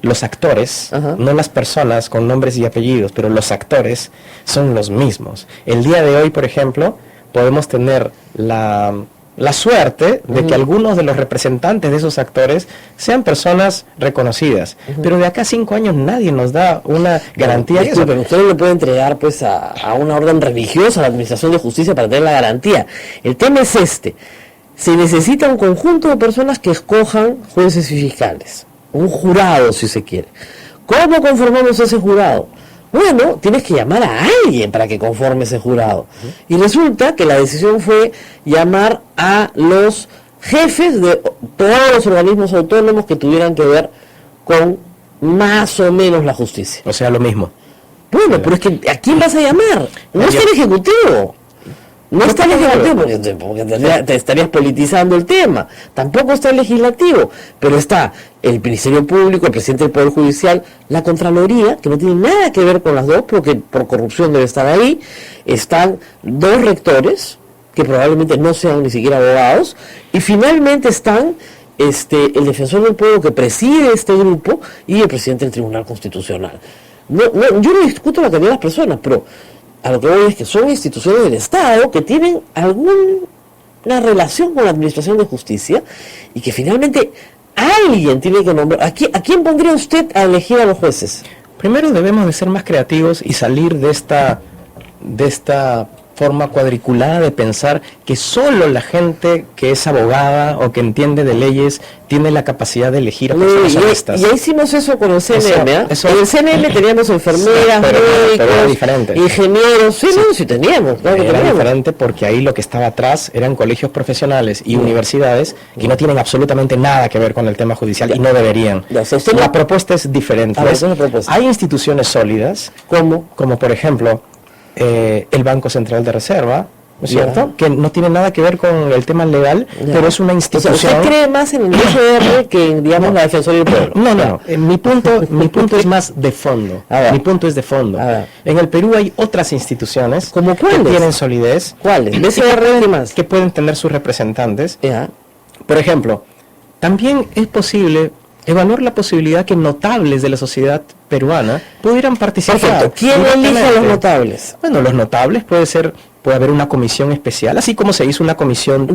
Speaker 3: los actores, no las personas con nombres y apellidos, pero los actores son los mismos. El día de hoy, por ejemplo, podemos tener la suerte de que algunos de los representantes de esos actores sean personas reconocidas, pero de acá a 5 años nadie nos da una garantía.
Speaker 2: Pero usted no le puede entregar pues a una orden religiosa a la Administración de Justicia para tener la garantía. El tema es este: se necesita un conjunto de personas que escojan jueces y fiscales, un jurado si se quiere. ¿Cómo conformamos ese jurado? Bueno, tienes que llamar a alguien para que conforme ese jurado. Y resulta que la decisión fue llamar a los jefes de todos los organismos autónomos que tuvieran que ver con más o menos la justicia.
Speaker 3: O sea, lo mismo.
Speaker 2: Bueno, pero es que ¿a quién vas a llamar? No está el Ejecutivo. No está el Ejecutivo, porque te estarías politizando el tema. Tampoco está el Legislativo, pero está el Ministerio Público, el presidente del Poder Judicial, la Contraloría, que no tiene nada que ver con las dos, porque por corrupción debe estar ahí. Están 2 rectores, que probablemente no sean ni siquiera abogados, y finalmente están el defensor del pueblo que preside este grupo y el presidente del Tribunal Constitucional. Yo no discuto la calidad de las personas, pero a lo que voy es que son instituciones del Estado que tienen alguna relación con la Administración de Justicia y que finalmente alguien tiene que nombrar. ¿A quién pondría usted a elegir a los jueces?
Speaker 3: Primero debemos de ser más creativos y salir de esta forma cuadriculada de pensar que solo la gente que es abogada o que entiende de leyes tiene la capacidad de elegir a personas honestas.
Speaker 2: Ya hicimos eso con el CNM. En el CNM teníamos enfermeras, médicos, ingenieros. Sí teníamos. Claro,
Speaker 3: era diferente porque ahí lo que estaba atrás eran colegios profesionales y universidades que no tienen absolutamente nada que ver con el tema judicial y no deberían. La propuesta es diferente. Hay instituciones sólidas, como por ejemplo el Banco Central de Reserva, ¿no es cierto? Que no tiene nada que ver con el tema legal, pero es una institución.
Speaker 2: O sea, ¿usted cree más en el BCR que en, digamos, la Defensoría del Pueblo?
Speaker 3: No. Mi punto es más de fondo. Mi punto es de fondo. En el Perú hay otras instituciones
Speaker 2: ¿Cómo
Speaker 3: que tienen solidez.
Speaker 2: ¿Cuáles? BCR y más.
Speaker 3: Que pueden tener sus representantes. Por ejemplo, también es posible evaluar la posibilidad que notables de la sociedad peruana pudieran participar.
Speaker 2: Perfecto. ¿Quién elige a los notables?
Speaker 3: Bueno, los notables puede haber una comisión especial, así como se hizo una comisión.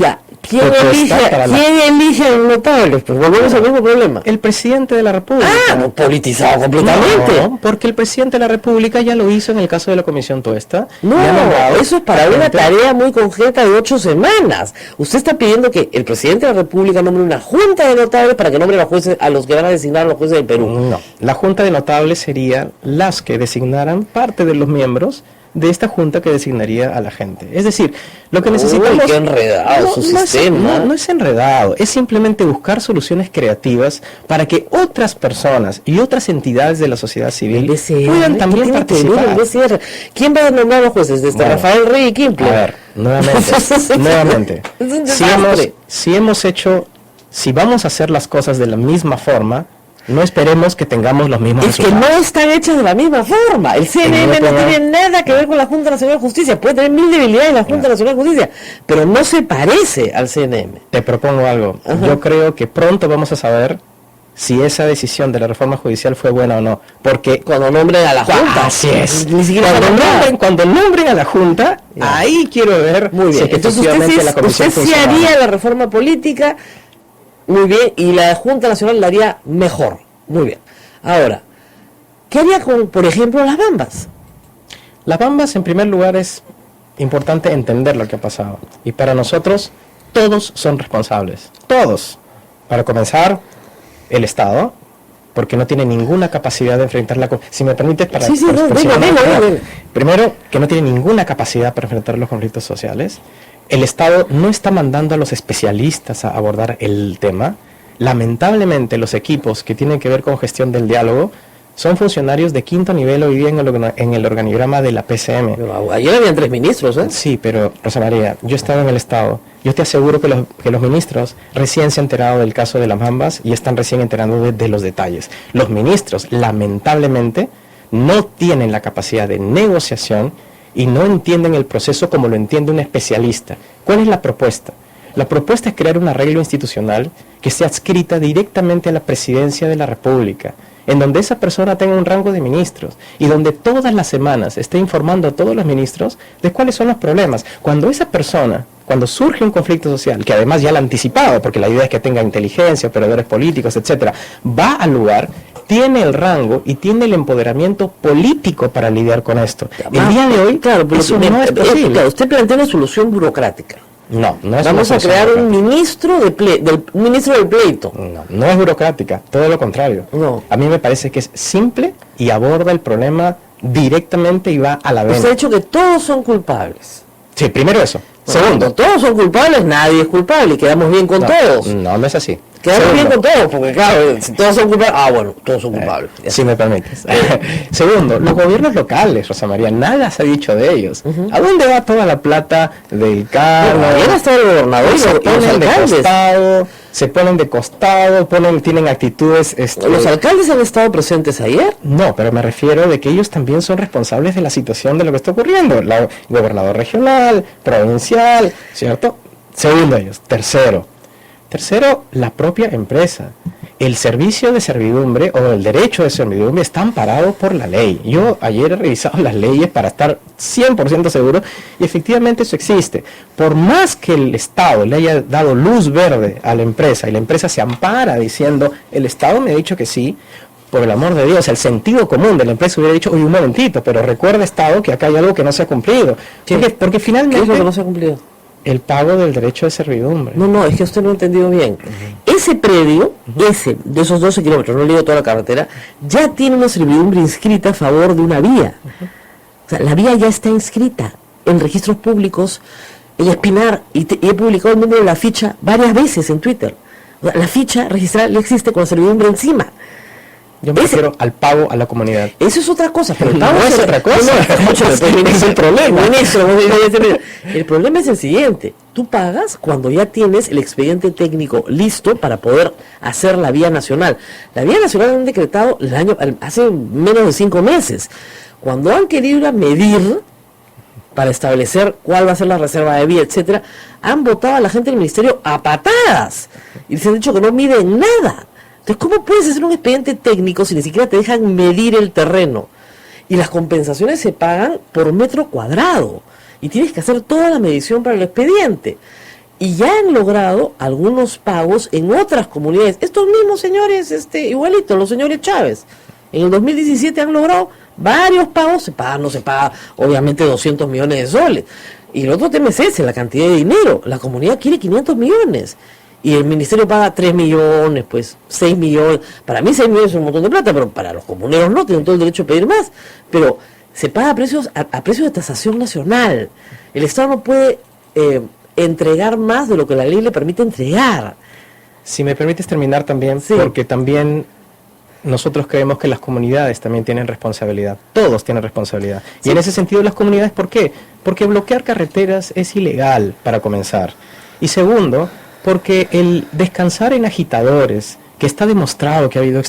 Speaker 2: ¿Quién elige a los notables? Pues volvemos al mismo problema.
Speaker 3: El presidente de la República.
Speaker 2: Politizado completamente.
Speaker 3: No, porque el presidente de la República ya lo hizo en el caso de la comisión Tuesta.
Speaker 2: No, eso es para una tarea muy concreta de 8 semanas. Usted está pidiendo que el presidente de la República nombre una junta de notables para que nombre a los jueces, a los que van a designar a los jueces del Perú.
Speaker 3: No, la junta de notables sería las que designaran parte de los miembros de esta junta que designaría a la gente. Es decir, lo que necesitamos...
Speaker 2: ¡Qué enredado su sistema!
Speaker 3: No es enredado, es simplemente buscar soluciones creativas para que otras personas y otras entidades de la sociedad civil puedan también participar.
Speaker 2: ¿Quién va a nombrar a los jueces? Rafael Rey y Quimple.
Speaker 3: A ver, nuevamente. Si vamos a hacer las cosas de la misma forma, no esperemos que tengamos los mismos resultados.
Speaker 2: Es que no están hechas de la misma forma. El CNM no tiene nada que ver con la Junta Nacional de Justicia. Puede tener 1000 debilidades la Junta Nacional de Justicia, pero no se parece al CNM.
Speaker 3: Te propongo algo. Yo creo que pronto vamos a saber si esa decisión de la reforma judicial fue buena o no. Porque
Speaker 2: cuando nombren a la Junta.
Speaker 3: Así es.
Speaker 2: Ni siquiera
Speaker 3: cuando nombren a la Junta, ahí quiero ver.
Speaker 2: Muy bien.
Speaker 3: Si
Speaker 2: entonces usted sí haría la reforma política. Muy bien, y la Junta Nacional la haría mejor. Muy bien. Ahora, ¿qué haría con, por ejemplo, las Bambas?
Speaker 3: Las Bambas, en primer lugar, es importante entender lo que ha pasado. Y para nosotros, todos son responsables. Todos. Para comenzar, el Estado, porque no tiene ninguna capacidad de enfrentar si me permites para...
Speaker 2: Sí, venga.
Speaker 3: Primero, que no tiene ninguna capacidad para enfrentar los conflictos sociales. El Estado no está mandando a los especialistas a abordar el tema. Lamentablemente, los equipos que tienen que ver con gestión del diálogo son funcionarios de quinto nivel hoy día en el organigrama de la PCM.
Speaker 2: Pero ayer habían 3 ministros, ¿eh?
Speaker 3: Sí, pero Rosa María, yo he estado en el Estado. Yo te aseguro que los ministros recién se han enterado del caso de las Mambas y están recién enterando de los detalles. Los ministros, lamentablemente, no tienen la capacidad de negociación y no entienden el proceso como lo entiende un especialista. ¿Cuál es la propuesta? La propuesta es crear un arreglo institucional que sea adscrita directamente a la Presidencia de la República, en donde esa persona tenga un rango de ministros y donde todas las semanas esté informando a todos los ministros de cuáles son los problemas. Cuando esa persona, cuando surge un conflicto social, que además ya lo ha anticipado, porque la idea es que tenga inteligencia, operadores políticos, etcétera, va al lugar, tiene el rango y tiene el empoderamiento político para lidiar con esto. El día de hoy,
Speaker 2: claro, pero
Speaker 3: eso no es posible.
Speaker 2: Claro, usted plantea una solución burocrática.
Speaker 3: No es
Speaker 2: Vamos a crear un ministro del pleito.
Speaker 3: No es burocrática, todo lo contrario.
Speaker 2: No.
Speaker 3: A mí me parece que es simple y aborda el problema directamente y va a la vena.
Speaker 2: Usted ha dicho que todos son culpables.
Speaker 3: Sí, primero eso.
Speaker 2: Segundo, todos son culpables, nadie es culpable y quedamos bien con todos.
Speaker 3: No es así.
Speaker 2: Quedamos bien con todos, porque claro, si todos son culpables, todos son culpables.
Speaker 3: Si me permites. Segundo, los gobiernos locales, Rosa María, nada se ha dicho de ellos. ¿A dónde va toda la plata del cargo?
Speaker 2: Bueno, está el gobernador
Speaker 3: se ponen de costado, tienen actitudes...
Speaker 2: ¿Los alcaldes han estado presentes ayer?
Speaker 3: No, pero me refiero de que ellos también son responsables de la situación de lo que está ocurriendo. El gobernador regional, provincial, ¿cierto? Segundo ellos. Tercero, la propia empresa. El servicio de servidumbre o el derecho de servidumbre está amparado por la ley. Yo ayer he revisado las leyes para estar 100% seguro y efectivamente eso existe. Por más que el Estado le haya dado luz verde a la empresa y la empresa se ampara diciendo, el Estado me ha dicho que sí, por el amor de Dios, el sentido común de la empresa hubiera dicho, oye, un momentito, pero recuerda, Estado, que acá hay algo que no se ha cumplido. Porque finalmente...
Speaker 2: ¿Qué es lo que no se ha cumplido?
Speaker 3: El pago del derecho de servidumbre.
Speaker 2: No, es que usted no ha entendido bien. Ese predio, de esos 12 kilómetros, no le digo toda la carretera, ya tiene una servidumbre inscrita a favor de una vía. O sea, la vía ya está inscrita en registros públicos, en Espinar, y he publicado el número de la ficha varias veces en Twitter. O sea, la ficha registrada ya existe con la servidumbre encima.
Speaker 3: Yo me refiero al pago a la comunidad.
Speaker 2: Eso es otra cosa, pero el
Speaker 3: pago
Speaker 2: no
Speaker 3: es otra cosa.
Speaker 2: Es el problema. El problema es el siguiente. Tú pagas cuando ya tienes el expediente técnico listo para poder hacer la vía nacional. La vía nacional la han decretado hace menos de 5 meses. Cuando han querido ir a medir para establecer cuál va a ser la reserva de vía, etcétera, han votado a la gente del ministerio a patadas. Y les han dicho que no miden nada. Entonces, ¿cómo puedes hacer un expediente técnico si ni siquiera te dejan medir el terreno? Y las compensaciones se pagan por metro cuadrado. Y tienes que hacer toda la medición para el expediente. Y ya han logrado algunos pagos en otras comunidades. Estos mismos señores, igualitos, los señores Chávez. En el 2017 han logrado varios pagos. Se paga, no se paga, obviamente 200 millones de soles. Y el otro tema es ese, la cantidad de dinero. La comunidad quiere 500 millones. Y el ministerio paga 3 millones, pues 6 millones. Para mí 6 millones es un montón de plata, pero para los comuneros no, tienen todo el derecho a pedir más. Pero se paga a precios de tasación nacional. El Estado no puede entregar más de lo que la ley le permite entregar.
Speaker 3: Si me permites terminar también,
Speaker 2: sí.
Speaker 3: Porque también nosotros creemos que las comunidades también tienen responsabilidad. Todos tienen responsabilidad. Sí. Y en ese sentido las comunidades, ¿por qué? Porque bloquear carreteras es ilegal, para comenzar. Y segundo, porque el descansar en agitadores, que está demostrado que ha habido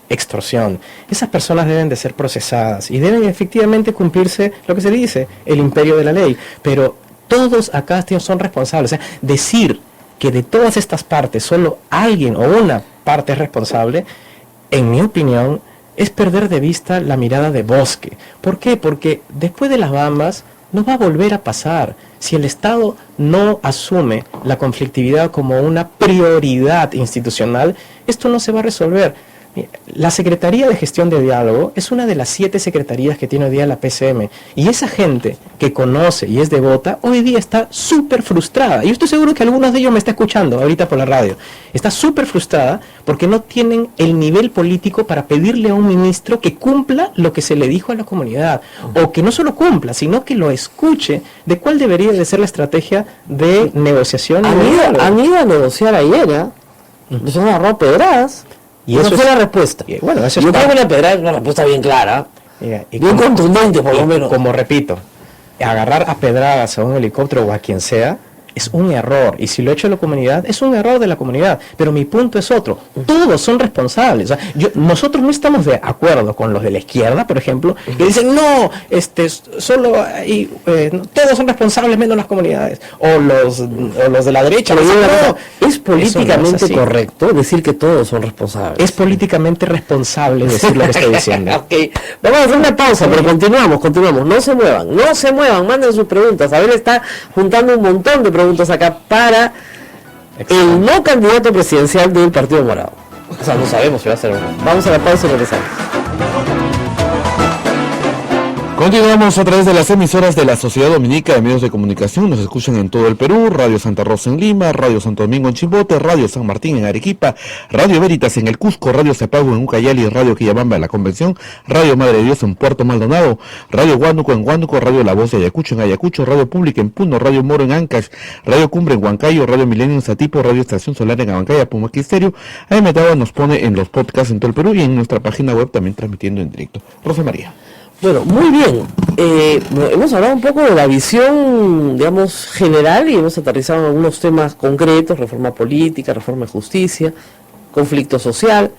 Speaker 3: extorsión, esas personas deben de ser procesadas y deben efectivamente cumplirse lo que se dice, el imperio de la ley. Pero todos acá son responsables. O sea, decir que de todas estas partes solo alguien o una parte es responsable, en mi opinión, es perder de vista la mirada de Bosque. ¿Por qué? Porque después de las Bambas no va a volver a pasar. Si el Estado no asume la conflictividad como una prioridad institucional, esto no se va a resolver. La Secretaría de Gestión de Diálogo es una de las 7 secretarías que tiene hoy día la PCM, y esa gente que conoce y es devota, hoy día está súper frustrada. Y yo estoy seguro que algunos de ellos me están escuchando ahorita por la radio. Está súper frustrada porque no tienen el nivel político para pedirle a un ministro que cumpla lo que se le dijo a la comunidad, o que no solo cumpla, sino que lo escuche de cuál debería de ser la estrategia de negociación.
Speaker 2: Han ido a negociar ayer, ¿eh? Se han agarrado pedradas. Y esa fue la respuesta.
Speaker 3: Bueno, eso
Speaker 2: yo creo que la pedrada es una respuesta bien clara, bien contundente por lo menos.
Speaker 3: Como repito, agarrar a pedradas a un helicóptero o a quien sea es un error, y si lo ha hecho la comunidad, es un error de la comunidad. Pero mi punto es otro: todos son responsables. O sea, nosotros no estamos de acuerdo con los de la izquierda, por ejemplo, que dicen no, solo hay, todos son responsables menos las comunidades, o los de la derecha.
Speaker 2: ¿Es políticamente correcto decir que todos son responsables?
Speaker 3: Es políticamente responsable decir lo que estoy diciendo.
Speaker 2: Okay. Vamos a hacer una pausa, pero continuamos. No se muevan, manden sus preguntas. Abel está juntando un montón de preguntas acá para el no candidato presidencial del Partido Morado. O sea, no sabemos si va a ser uno. Vamos a la pausa y regresamos.
Speaker 1: Continuamos a través de las emisoras de la Sociedad Dominica de Medios de Comunicación. Nos escuchan en todo el Perú: Radio Santa Rosa en Lima, Radio Santo Domingo en Chimbote, Radio San Martín en Arequipa, Radio Veritas en el Cusco, Radio Cepago en Ucayali, Radio Quillabamba en la Convención, Radio Madre de Dios en Puerto Maldonado, Radio Huánuco en Huánuco, Radio La Voz de Ayacucho en Ayacucho, Radio Pública en Puno, Radio Moro en Ancash, Radio Cumbre en Huancayo, Radio Milenio en Satipo, Radio Estación Solar en Abancaya, Pumaquisterio. AM Metaba nos pone en los podcasts en todo el Perú y en nuestra página web también transmitiendo en directo. Rosa María.
Speaker 2: Bueno, muy bien. Hemos hablado un poco de la visión, digamos, general, y hemos aterrizado en algunos temas concretos: reforma política, reforma de justicia, conflicto social.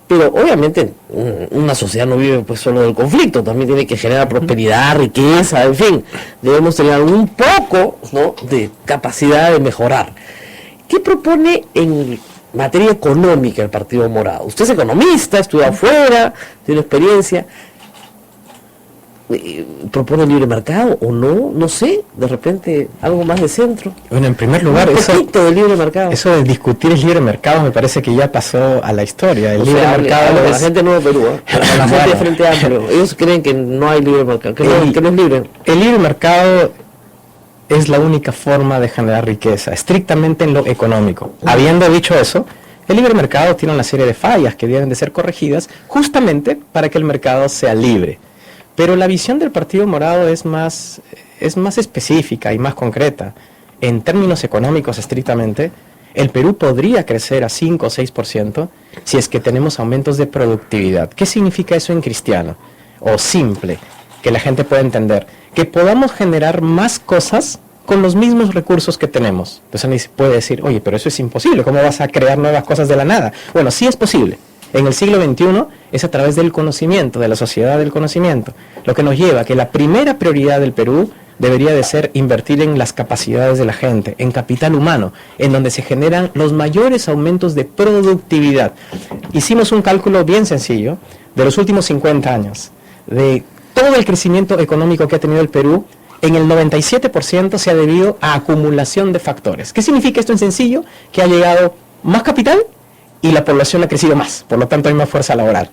Speaker 2: Pero obviamente una sociedad no vive pues solo del conflicto, también tiene que generar prosperidad, riqueza, en fin. Debemos tener un poco, ¿no?, de capacidad de mejorar. ¿Qué propone en materia económica el Partido Morado? Usted es economista, estudió afuera, tiene experiencia. ¿Propone libre mercado o no? No sé, de repente algo más de centro.
Speaker 3: Bueno, en primer lugar,
Speaker 2: de libre mercado.
Speaker 3: Eso de discutir el libre mercado me parece que ya pasó a la historia. El libre mercado
Speaker 2: es... La gente no de Perú, la gente de Frente Amplio, ellos creen que no hay libre mercado, que no es libre.
Speaker 3: El libre mercado es la única forma de generar riqueza, estrictamente en lo económico. Habiendo dicho eso, el libre mercado tiene una serie de fallas que deben de ser corregidas justamente para que el mercado sea libre. Pero la visión del Partido Morado es más específica y más concreta. En términos económicos estrictamente, el Perú podría crecer a 5 o 6% si es que tenemos aumentos de productividad. ¿Qué significa eso en cristiano? O simple, que la gente pueda entender. Que podamos generar más cosas con los mismos recursos que tenemos. Entonces alguien puede decir, oye, pero eso es imposible, ¿cómo vas a crear nuevas cosas de la nada? Bueno, sí es posible. En el siglo XXI es a través del conocimiento, de la sociedad del conocimiento, lo que nos lleva a que la primera prioridad del Perú debería de ser invertir en las capacidades de la gente, en capital humano, en donde se generan los mayores aumentos de productividad. Hicimos un cálculo bien sencillo de los últimos 50 años, de todo el crecimiento económico que ha tenido el Perú. En el 97% se ha debido a acumulación de factores. ¿Qué significa esto en sencillo? Que ha llegado más capital y la población ha crecido más, por lo tanto hay más fuerza laboral.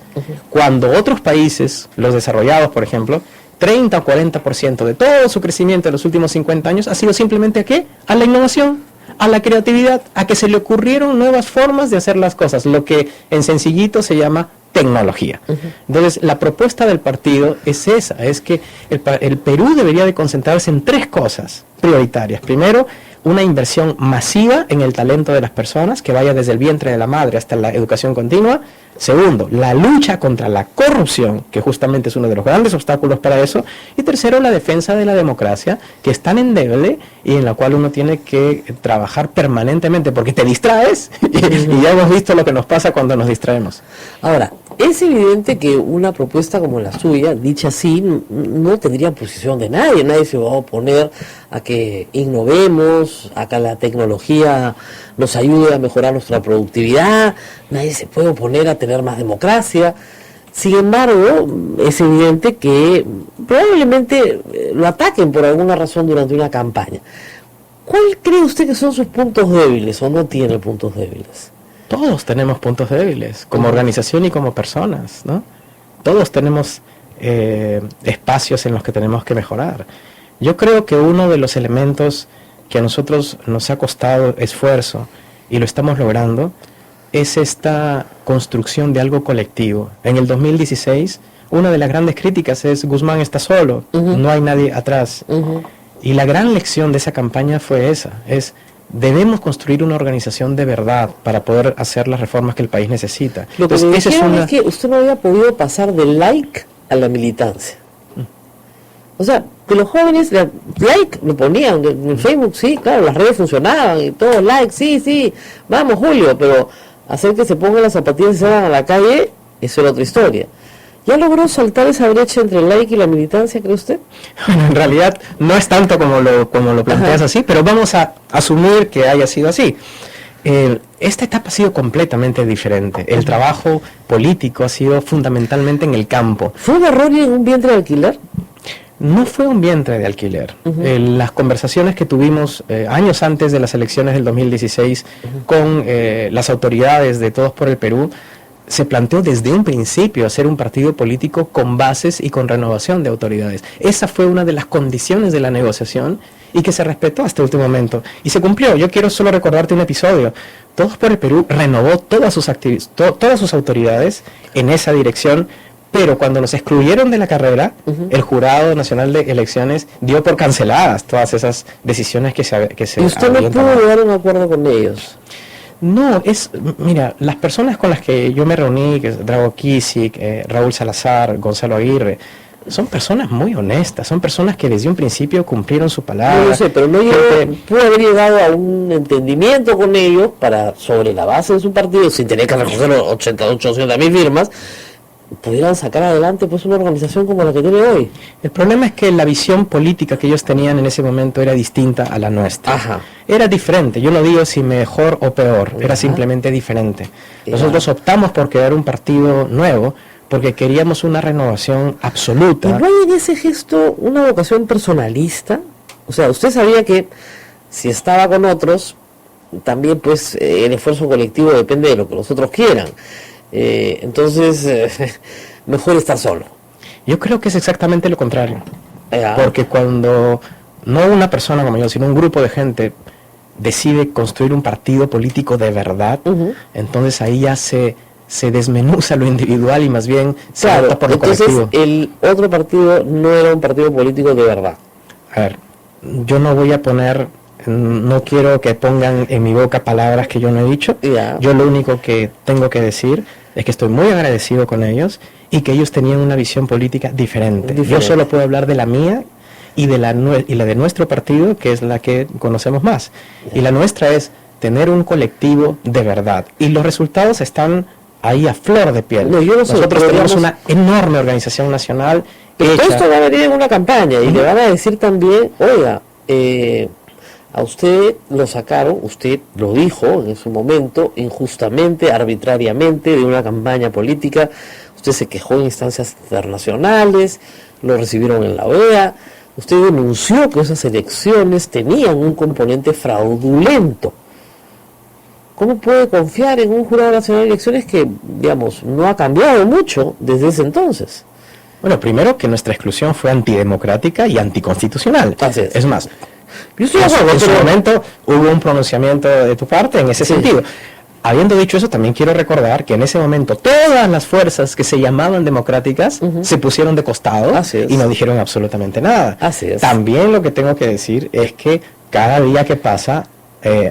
Speaker 3: Cuando otros países, los desarrollados por ejemplo, 30 o 40% de todo su crecimiento en los últimos 50 años ha sido simplemente ¿a qué? A la innovación, a la creatividad, a que se le ocurrieron nuevas formas de hacer las cosas, lo que en sencillito se llama tecnología. Entonces, la propuesta del partido es esa, es que el Perú debería de concentrarse en 3 cosas prioritarias. Primero, una inversión masiva en el talento de las personas, que vaya desde el vientre de la madre hasta la educación continua. Segundo, la lucha contra la corrupción, que justamente es uno de los grandes obstáculos para eso. Y tercero, la defensa de la democracia, que es tan endeble y en la cual uno tiene que trabajar permanentemente, porque te distraes y ya hemos visto lo que nos pasa cuando nos distraemos.
Speaker 2: Ahora, es evidente que una propuesta como la suya, dicha así, no tendría posición de nadie. Nadie se va a oponer a que innovemos, a que la tecnología nos ayude a mejorar nuestra productividad. Nadie se puede oponer a tener más democracia. Sin embargo, es evidente que probablemente lo ataquen por alguna razón durante una campaña. ¿Cuál cree usted que son sus puntos débiles o no tiene puntos débiles?
Speaker 3: Todos tenemos puntos débiles, como organización y como personas, ¿no? Todos tenemos espacios en los que tenemos que mejorar. Yo creo que uno de los elementos que a nosotros nos ha costado esfuerzo, y lo estamos logrando, es esta construcción de algo colectivo. En el 2016, una de las grandes críticas es: Guzmán está solo, no hay nadie atrás. Y la gran lección de esa campaña fue esa, debemos construir una organización de verdad para poder hacer las reformas que el país necesita.
Speaker 2: Lo que me dijeron es que usted no había podido pasar del like a la militancia. O sea, que los jóvenes like lo ponían en Facebook, sí, claro, las redes funcionaban y todo, like, sí, vamos Julio, pero hacer que se pongan las zapatillas y salgan a la calle, eso era otra historia. ¿Ya logró saltar esa brecha entre el like y la militancia, cree usted?
Speaker 3: Bueno, en realidad no es tanto como lo planteas así, pero vamos a asumir que haya sido así. Esta etapa ha sido completamente diferente. El trabajo político ha sido fundamentalmente en el campo.
Speaker 2: ¿Fue un error ir en un vientre de alquiler?
Speaker 3: No fue un vientre de alquiler. Las conversaciones que tuvimos años antes de las elecciones del 2016 con las autoridades de Todos por el Perú, se planteó desde un principio hacer un partido político con bases y con renovación de autoridades. Esa fue una de las condiciones de la negociación y que se respetó hasta el último momento. Y se cumplió. Yo quiero solo recordarte un episodio. Todos por el Perú renovó todas sus autoridades en esa dirección, pero cuando los excluyeron de la carrera, el Jurado Nacional de Elecciones dio por canceladas todas esas decisiones que se
Speaker 2: ¿Y usted no pudo llegar a un acuerdo con ellos?
Speaker 3: No, mira, las personas con las que yo me reuní, que es Drago Kisik, Raúl Salazar, Gonzalo Aguirre, son personas muy honestas, son personas que desde un principio cumplieron su palabra.
Speaker 2: No lo sé, pero pudo haber llegado a un entendimiento con ellos para, sobre la base de su partido, sin tener que recoger 800.000 firmas, pudieran sacar adelante pues una organización como la que tiene hoy.
Speaker 3: El problema es que la visión política que ellos tenían en ese momento era distinta a la nuestra.
Speaker 2: Ajá.
Speaker 3: Era diferente, yo no digo si mejor o peor, era simplemente diferente. Nosotros optamos por crear un partido nuevo porque queríamos una renovación absoluta.
Speaker 2: ¿Y no hay en ese gesto una vocación personalista? O sea, usted sabía que si estaba con otros, también pues el esfuerzo colectivo depende de lo que los otros quieran. Entonces, mejor estar solo.
Speaker 3: Yo creo que es exactamente lo contrario. Porque cuando no una persona como yo, sino un grupo de gente decide construir un partido político de verdad, entonces ahí ya se desmenuza lo individual y más bien se opta por lo colectivo.
Speaker 2: Entonces el otro partido no era un partido político de verdad.
Speaker 3: A ver, yo no voy a poner... No quiero que pongan en mi boca palabras que yo no he dicho. Yo lo único que tengo que decir es que estoy muy agradecido con ellos y que ellos tenían una visión política diferente. Yo solo puedo hablar de la mía y la de nuestro partido, que es la que conocemos más. Y la nuestra es tener un colectivo de verdad. Y los resultados están ahí a flor de piel. Nosotros tenemos una enorme organización nacional.
Speaker 2: Esto va a venir en una campaña y le van a decir también, oiga, a usted lo sacaron, usted lo dijo en su momento, injustamente, arbitrariamente, de una campaña política. Usted se quejó en instancias internacionales, lo recibieron en la OEA. Usted denunció que esas elecciones tenían un componente fraudulento. ¿Cómo puede confiar en un Jurado Nacional de Elecciones que, digamos, no ha cambiado mucho desde ese entonces?
Speaker 3: Bueno, primero que nuestra exclusión fue antidemocrática y anticonstitucional. Es más, yo estoy de acuerdo, en su momento hubo un pronunciamiento de tu parte en ese sentido. Habiendo dicho eso, también quiero recordar que en ese momento todas las fuerzas que se llamaban democráticas se pusieron de costado y no dijeron absolutamente nada. También lo que tengo que decir es que cada día que pasa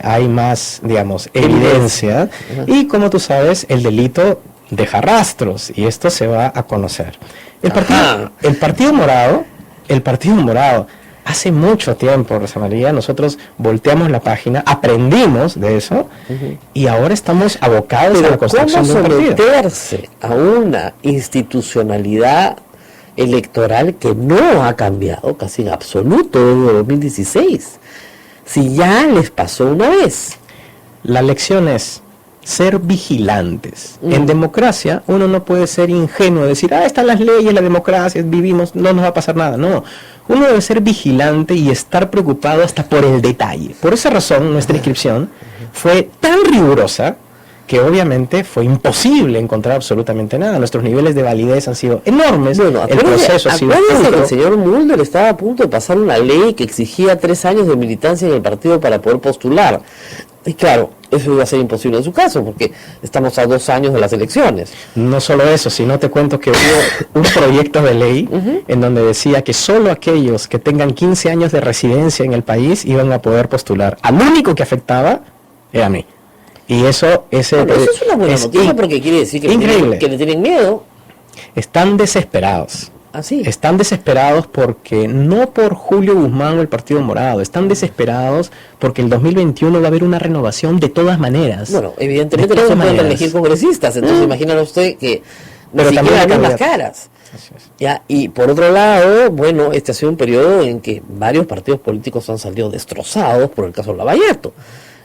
Speaker 3: hay más, digamos, evidencia y, como tú sabes, el delito deja rastros y esto se va a conocer. El Partido Morado, hace mucho tiempo, Rosa María, nosotros volteamos la página, aprendimos de eso y ahora estamos abocados a la construcción de un partido.
Speaker 2: ¿Cómo someterse a una institucionalidad electoral que no ha cambiado casi en absoluto desde 2016? Si ya les pasó una vez.
Speaker 3: La lección es ser vigilantes. En democracia uno no puede ser ingenuo, decir, están las leyes, la democracia, vivimos, no nos va a pasar nada. No, uno debe ser vigilante y estar preocupado hasta por el detalle. Por esa razón nuestra inscripción fue tan rigurosa que obviamente fue imposible encontrar absolutamente nada. Nuestros niveles de validez han sido enormes.
Speaker 2: Bueno,
Speaker 3: el proceso ha sido
Speaker 2: acuérdense que el
Speaker 3: puro.
Speaker 2: señor Mulder estaba a punto de pasar una ley que exigía 3 años de militancia en el partido para poder postular. Y claro, eso iba a ser imposible en su caso, porque estamos a 2 años de las elecciones.
Speaker 3: No solo eso, sino te cuento que hubo un proyecto de ley en donde decía que solo aquellos que tengan 15 años de residencia en el país iban a poder postular. Al único que afectaba era a mí. Y eso,
Speaker 2: Eso es una buena noticia porque quiere decir que le tienen miedo.
Speaker 3: Están desesperados.
Speaker 2: Así.
Speaker 3: Están desesperados porque no por Julio Guzmán o el Partido Morado, están desesperados porque el 2021 va a haber una renovación de todas maneras.
Speaker 2: Bueno, evidentemente no se pueden elegir congresistas, entonces imagínate usted que ni siquiera ven las caras. Ya, y por otro lado, bueno, este ha sido un periodo en que varios partidos políticos han salido destrozados por el caso Lavallato.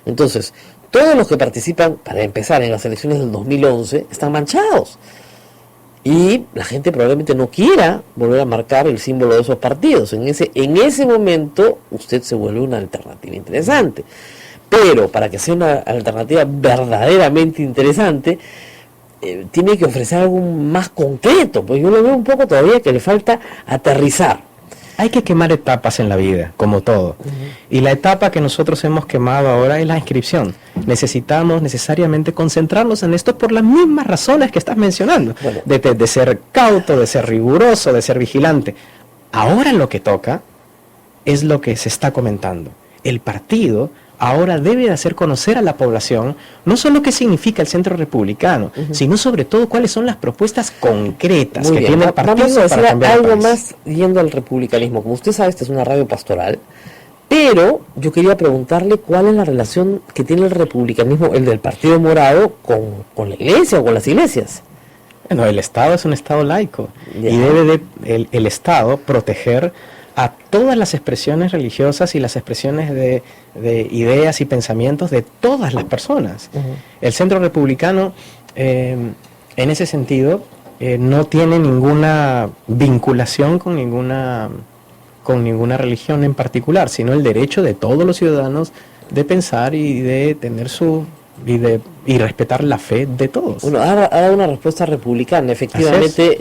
Speaker 2: Entonces, todos los que participan, para empezar, en las elecciones del 2011, están manchados. Y la gente probablemente no quiera volver a marcar el símbolo de esos partidos. En ese momento, usted se vuelve una alternativa interesante. Pero para que sea una alternativa verdaderamente interesante, tiene que ofrecer algo más concreto. Pues yo lo veo un poco todavía que le falta aterrizar.
Speaker 3: Hay que quemar etapas en la vida, como todo. Y la etapa que nosotros hemos quemado ahora es la inscripción. Necesitamos necesariamente concentrarnos en esto por las mismas razones que estás mencionando. Bueno. De ser cauto, de ser riguroso, de ser vigilante. Ahora lo que toca es lo que se está comentando. El partido ahora debe de hacer conocer a la población no solo qué significa el Centro Republicano, sino sobre todo cuáles son las propuestas concretas que tiene el partido.
Speaker 2: Vamos a decir
Speaker 3: para cambiar
Speaker 2: algo
Speaker 3: el país.
Speaker 2: más yendo al republicanismo. Como usted sabe, esta es una radio pastoral, pero yo quería preguntarle cuál es la relación que tiene el republicanismo, el del Partido Morado, con la iglesia o con las iglesias.
Speaker 3: Bueno, el Estado es un Estado laico y debe el Estado proteger a todas las expresiones religiosas y las expresiones de ideas y pensamientos de todas las personas. El Centro Republicano, en ese sentido, no tiene ninguna vinculación con ninguna religión en particular, sino el derecho de todos los ciudadanos de pensar y de tener y respetar la fe de todos.
Speaker 2: Bueno, ha dado una respuesta republicana. Efectivamente,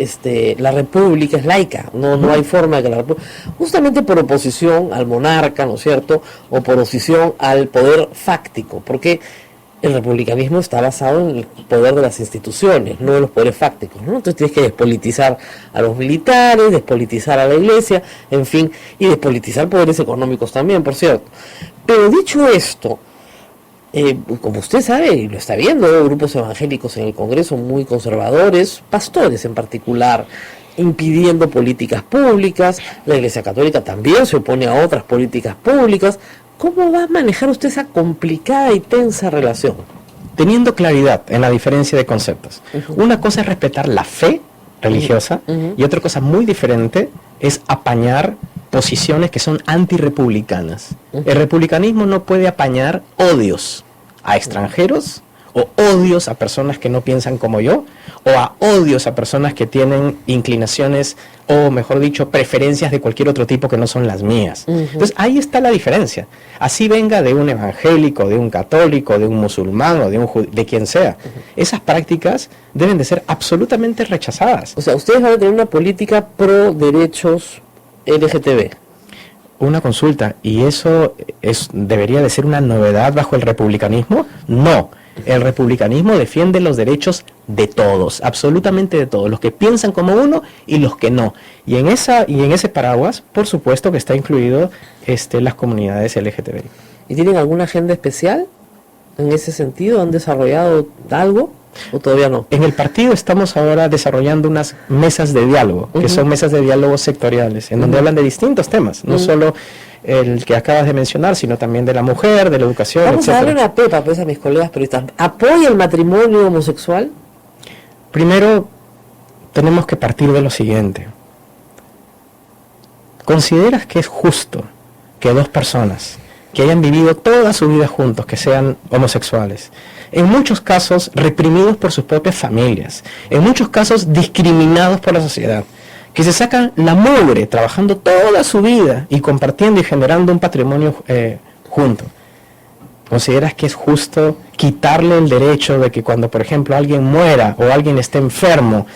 Speaker 2: la república es laica. No hay forma de que la república, justamente por oposición al monarca, ¿no es cierto? O por oposición al poder fáctico, porque el republicanismo está basado en el poder de las instituciones, no en los poderes fácticos, ¿no? Entonces tienes que despolitizar a los militares, despolitizar a la iglesia, en fin, y despolitizar poderes económicos también, por cierto. Pero dicho esto, como usted sabe, y lo está viendo, grupos evangélicos en el Congreso muy conservadores, pastores en particular, impidiendo políticas públicas, la Iglesia Católica también se opone a otras políticas públicas. ¿Cómo va a manejar usted esa complicada y tensa relación?
Speaker 3: Teniendo claridad en la diferencia de conceptos. Una cosa es respetar la fe religiosa y otra cosa muy diferente es apañar posiciones que son antirrepublicanas. El republicanismo no puede apañar odios a extranjeros o odios a personas que no piensan como yo o a odios a personas que tienen inclinaciones o mejor dicho preferencias de cualquier otro tipo que no son las mías. Entonces ahí está la diferencia. Así venga de un evangélico, de un católico, de un musulmán o de quien sea. Esas prácticas deben de ser absolutamente rechazadas.
Speaker 2: O sea, ustedes van a tener una política pro derechos LGTB.
Speaker 3: Una consulta, ¿y eso debería de ser una novedad bajo el republicanismo? No, el republicanismo defiende los derechos de todos, absolutamente de todos, los que piensan como uno y los que no. Y en ese paraguas, por supuesto que está incluido las comunidades LGTB.
Speaker 2: ¿Y tienen alguna agenda especial en ese sentido? ¿Han desarrollado algo? ¿O todavía no?
Speaker 3: En el partido estamos ahora desarrollando unas mesas de diálogo, que son mesas de diálogo sectoriales, en donde hablan de distintos temas, no solo el que acabas de mencionar, sino también de la mujer, de la educación,
Speaker 2: Vamos
Speaker 3: etcétera.
Speaker 2: a darle una pepa pues, a mis colegas periodistas. ¿Apoya el matrimonio homosexual?
Speaker 3: Primero, tenemos que partir de lo siguiente. ¿Consideras que es justo que dos personas que hayan vivido toda su vida juntos, que sean homosexuales, en muchos casos reprimidos por sus propias familias, en muchos casos discriminados por la sociedad, que se sacan la mugre trabajando toda su vida y compartiendo y generando un patrimonio junto, ¿consideras que es justo quitarle el derecho de que cuando, por ejemplo, alguien muera o alguien esté enfermo,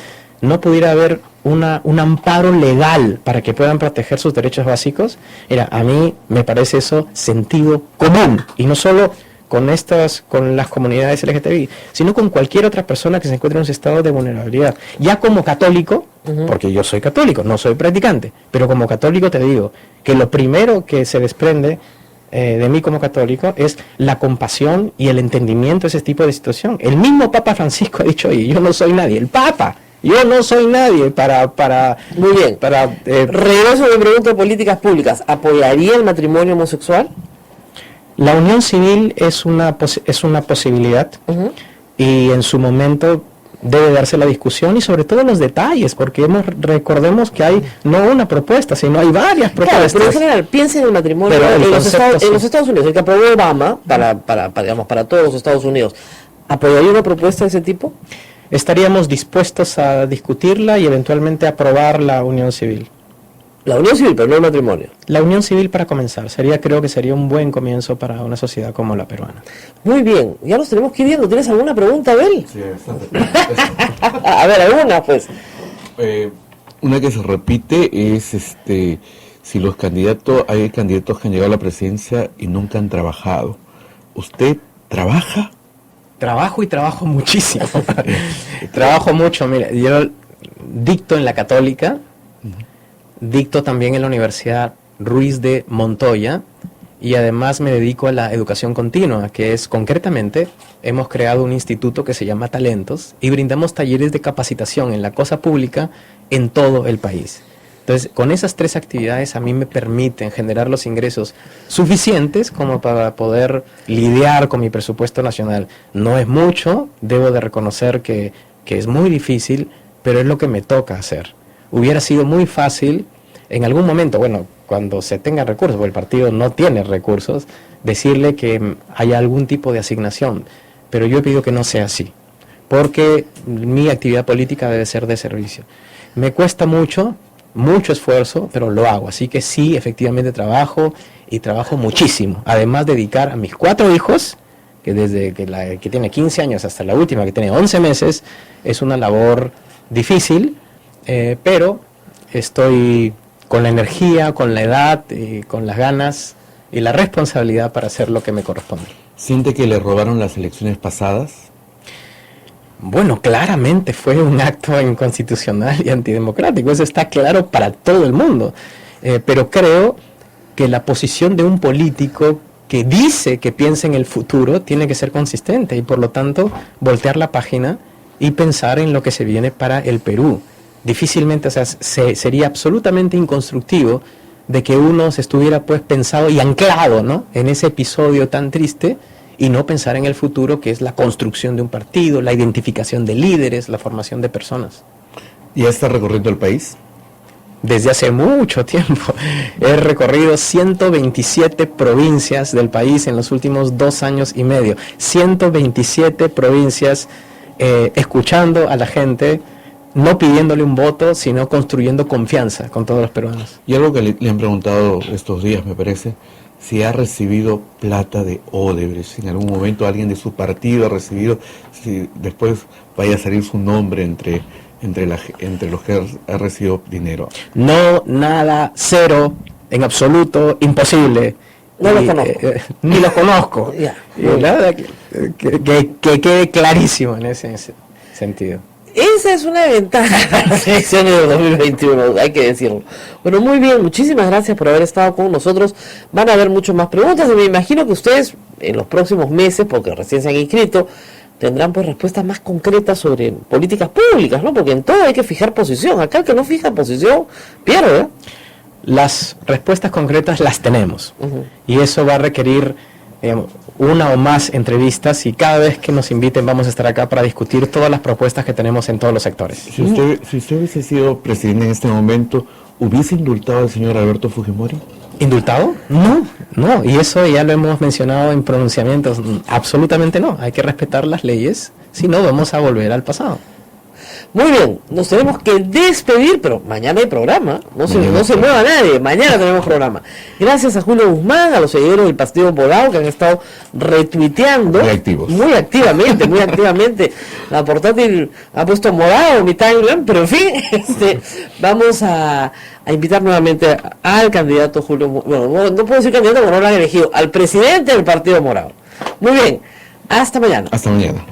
Speaker 3: no pudiera haber un amparo legal para que puedan proteger sus derechos básicos? Mira, a mí me parece eso sentido común, y no solo con las comunidades LGTBI, sino con cualquier otra persona que se encuentre en un estado de vulnerabilidad. Ya como católico, porque yo soy católico, no soy practicante, pero como católico te digo que lo primero que se desprende de mí como católico es la compasión y el entendimiento de ese tipo de situación. El mismo Papa Francisco ha dicho, oye, yo no soy nadie, el Papa, yo no soy nadie para
Speaker 2: Muy bien. Regreso a mi pregunta de políticas públicas. ¿Apoyaría el matrimonio homosexual?
Speaker 3: La unión civil es una posibilidad, y en su momento debe darse la discusión y sobre todo los detalles, porque recordemos que hay no una propuesta, sino hay varias propuestas.
Speaker 2: Claro, pero en general, piensen en el matrimonio en los Estados Unidos, el que aprobó Obama para todos los Estados Unidos. ¿Apoyaría una propuesta de ese tipo?
Speaker 3: Estaríamos dispuestos a discutirla y eventualmente aprobar la unión civil.
Speaker 2: La unión civil, pero no el matrimonio.
Speaker 3: La unión civil para comenzar, creo que sería un buen comienzo para una sociedad como la peruana.
Speaker 2: Muy bien, ya nos tenemos que ir viendo. ¿Tienes alguna pregunta, Abel?
Speaker 1: Sí, bastante.
Speaker 2: A ver, alguna, pues.
Speaker 1: Una que se repite es si hay candidatos que han llegado a la presidencia y nunca han trabajado. ¿Usted trabaja?
Speaker 3: Trabajo y trabajo muchísimo. Trabajo mucho. Mira, yo dicto en la Católica, dicto también en la Universidad Ruiz de Montoya, y además me dedico a la educación continua, que es concretamente, hemos creado un instituto que se llama Talentos y brindamos talleres de capacitación en la cosa pública en todo el país. Entonces, con esas 3 actividades a mí me permiten generar los ingresos suficientes como para poder lidiar con mi presupuesto nacional. No es mucho, debo de reconocer que es muy difícil, pero es lo que me toca hacer. Hubiera sido muy fácil en algún momento, bueno, cuando se tengan recursos, porque el partido no tiene recursos, decirle que haya algún tipo de asignación, pero yo he pedido que no sea así, porque mi actividad política debe ser de servicio. Me cuesta mucho esfuerzo, pero lo hago, así que sí, efectivamente trabajo, y trabajo muchísimo, además de dedicar a mis 4 hijos, que desde la que tiene 15 años hasta la última que tiene 11 meses, es una labor difícil, pero estoy con la energía, con la edad, con las ganas y la responsabilidad para hacer lo que me corresponde.
Speaker 1: ¿Siente que le robaron las elecciones pasadas?
Speaker 3: Bueno, claramente fue un acto inconstitucional y antidemocrático, eso está claro para todo el mundo, pero creo que la posición de un político que dice que piensa en el futuro tiene que ser consistente y por lo tanto voltear la página y pensar en lo que se viene para el Perú. Difícilmente, sería absolutamente inconstructivo de que uno se estuviera pues pensado y anclado, ¿no?, en ese episodio tan triste y no pensar en el futuro, que es la construcción de un partido, la identificación de líderes, la formación de personas.
Speaker 1: ¿Ya está recorriendo el país?
Speaker 3: Desde hace mucho tiempo. He recorrido 127 provincias del país en los últimos 2 años y medio. 127 provincias, escuchando a la gente, no pidiéndole un voto, sino construyendo confianza con todos los peruanos.
Speaker 1: Y algo que le han preguntado estos días, me parece, si ha recibido plata de Odebrecht, si en algún momento alguien de su partido ha recibido, si después vaya a salir su nombre entre los que ha recibido dinero.
Speaker 3: No, nada, cero, en absoluto, imposible.
Speaker 2: No los conozco.
Speaker 3: Ni los conozco. Nada, que quede clarísimo en ese sentido.
Speaker 2: Esa es una ventaja de las elecciones de 2021, hay que decirlo. Bueno, muy bien, muchísimas gracias por haber estado con nosotros. Van a haber muchas más preguntas y me imagino que ustedes en los próximos meses, porque recién se han inscrito, tendrán pues respuestas más concretas sobre políticas públicas, ¿no? Porque en todo hay que fijar posición. Acá el que no fija posición pierde, ¿eh?
Speaker 3: Las respuestas concretas las tenemos, y eso va a requerir una o más entrevistas, y cada vez que nos inviten vamos a estar acá para discutir todas las propuestas que tenemos en todos los sectores.
Speaker 1: Si usted hubiese sido presidente en este momento, ¿hubiese indultado al señor Alberto Fujimori?
Speaker 3: ¿Indultado? No, y eso ya lo hemos mencionado en pronunciamientos. Absolutamente no, hay que respetar las leyes, si no vamos a volver al pasado.
Speaker 2: Muy bien, nos tenemos que despedir, pero mañana hay programa, no se mueva nadie, mañana tenemos programa. Gracias a Julio Guzmán, a los seguidores del Partido Morado que han estado retuiteando muy activamente. La portátil ha puesto morado mi timeline, pero en fin, vamos a invitar nuevamente al candidato Julio, bueno, no puedo decir candidato porque no lo han elegido, al presidente del Partido Morado. Muy bien, hasta mañana.
Speaker 1: Hasta mañana.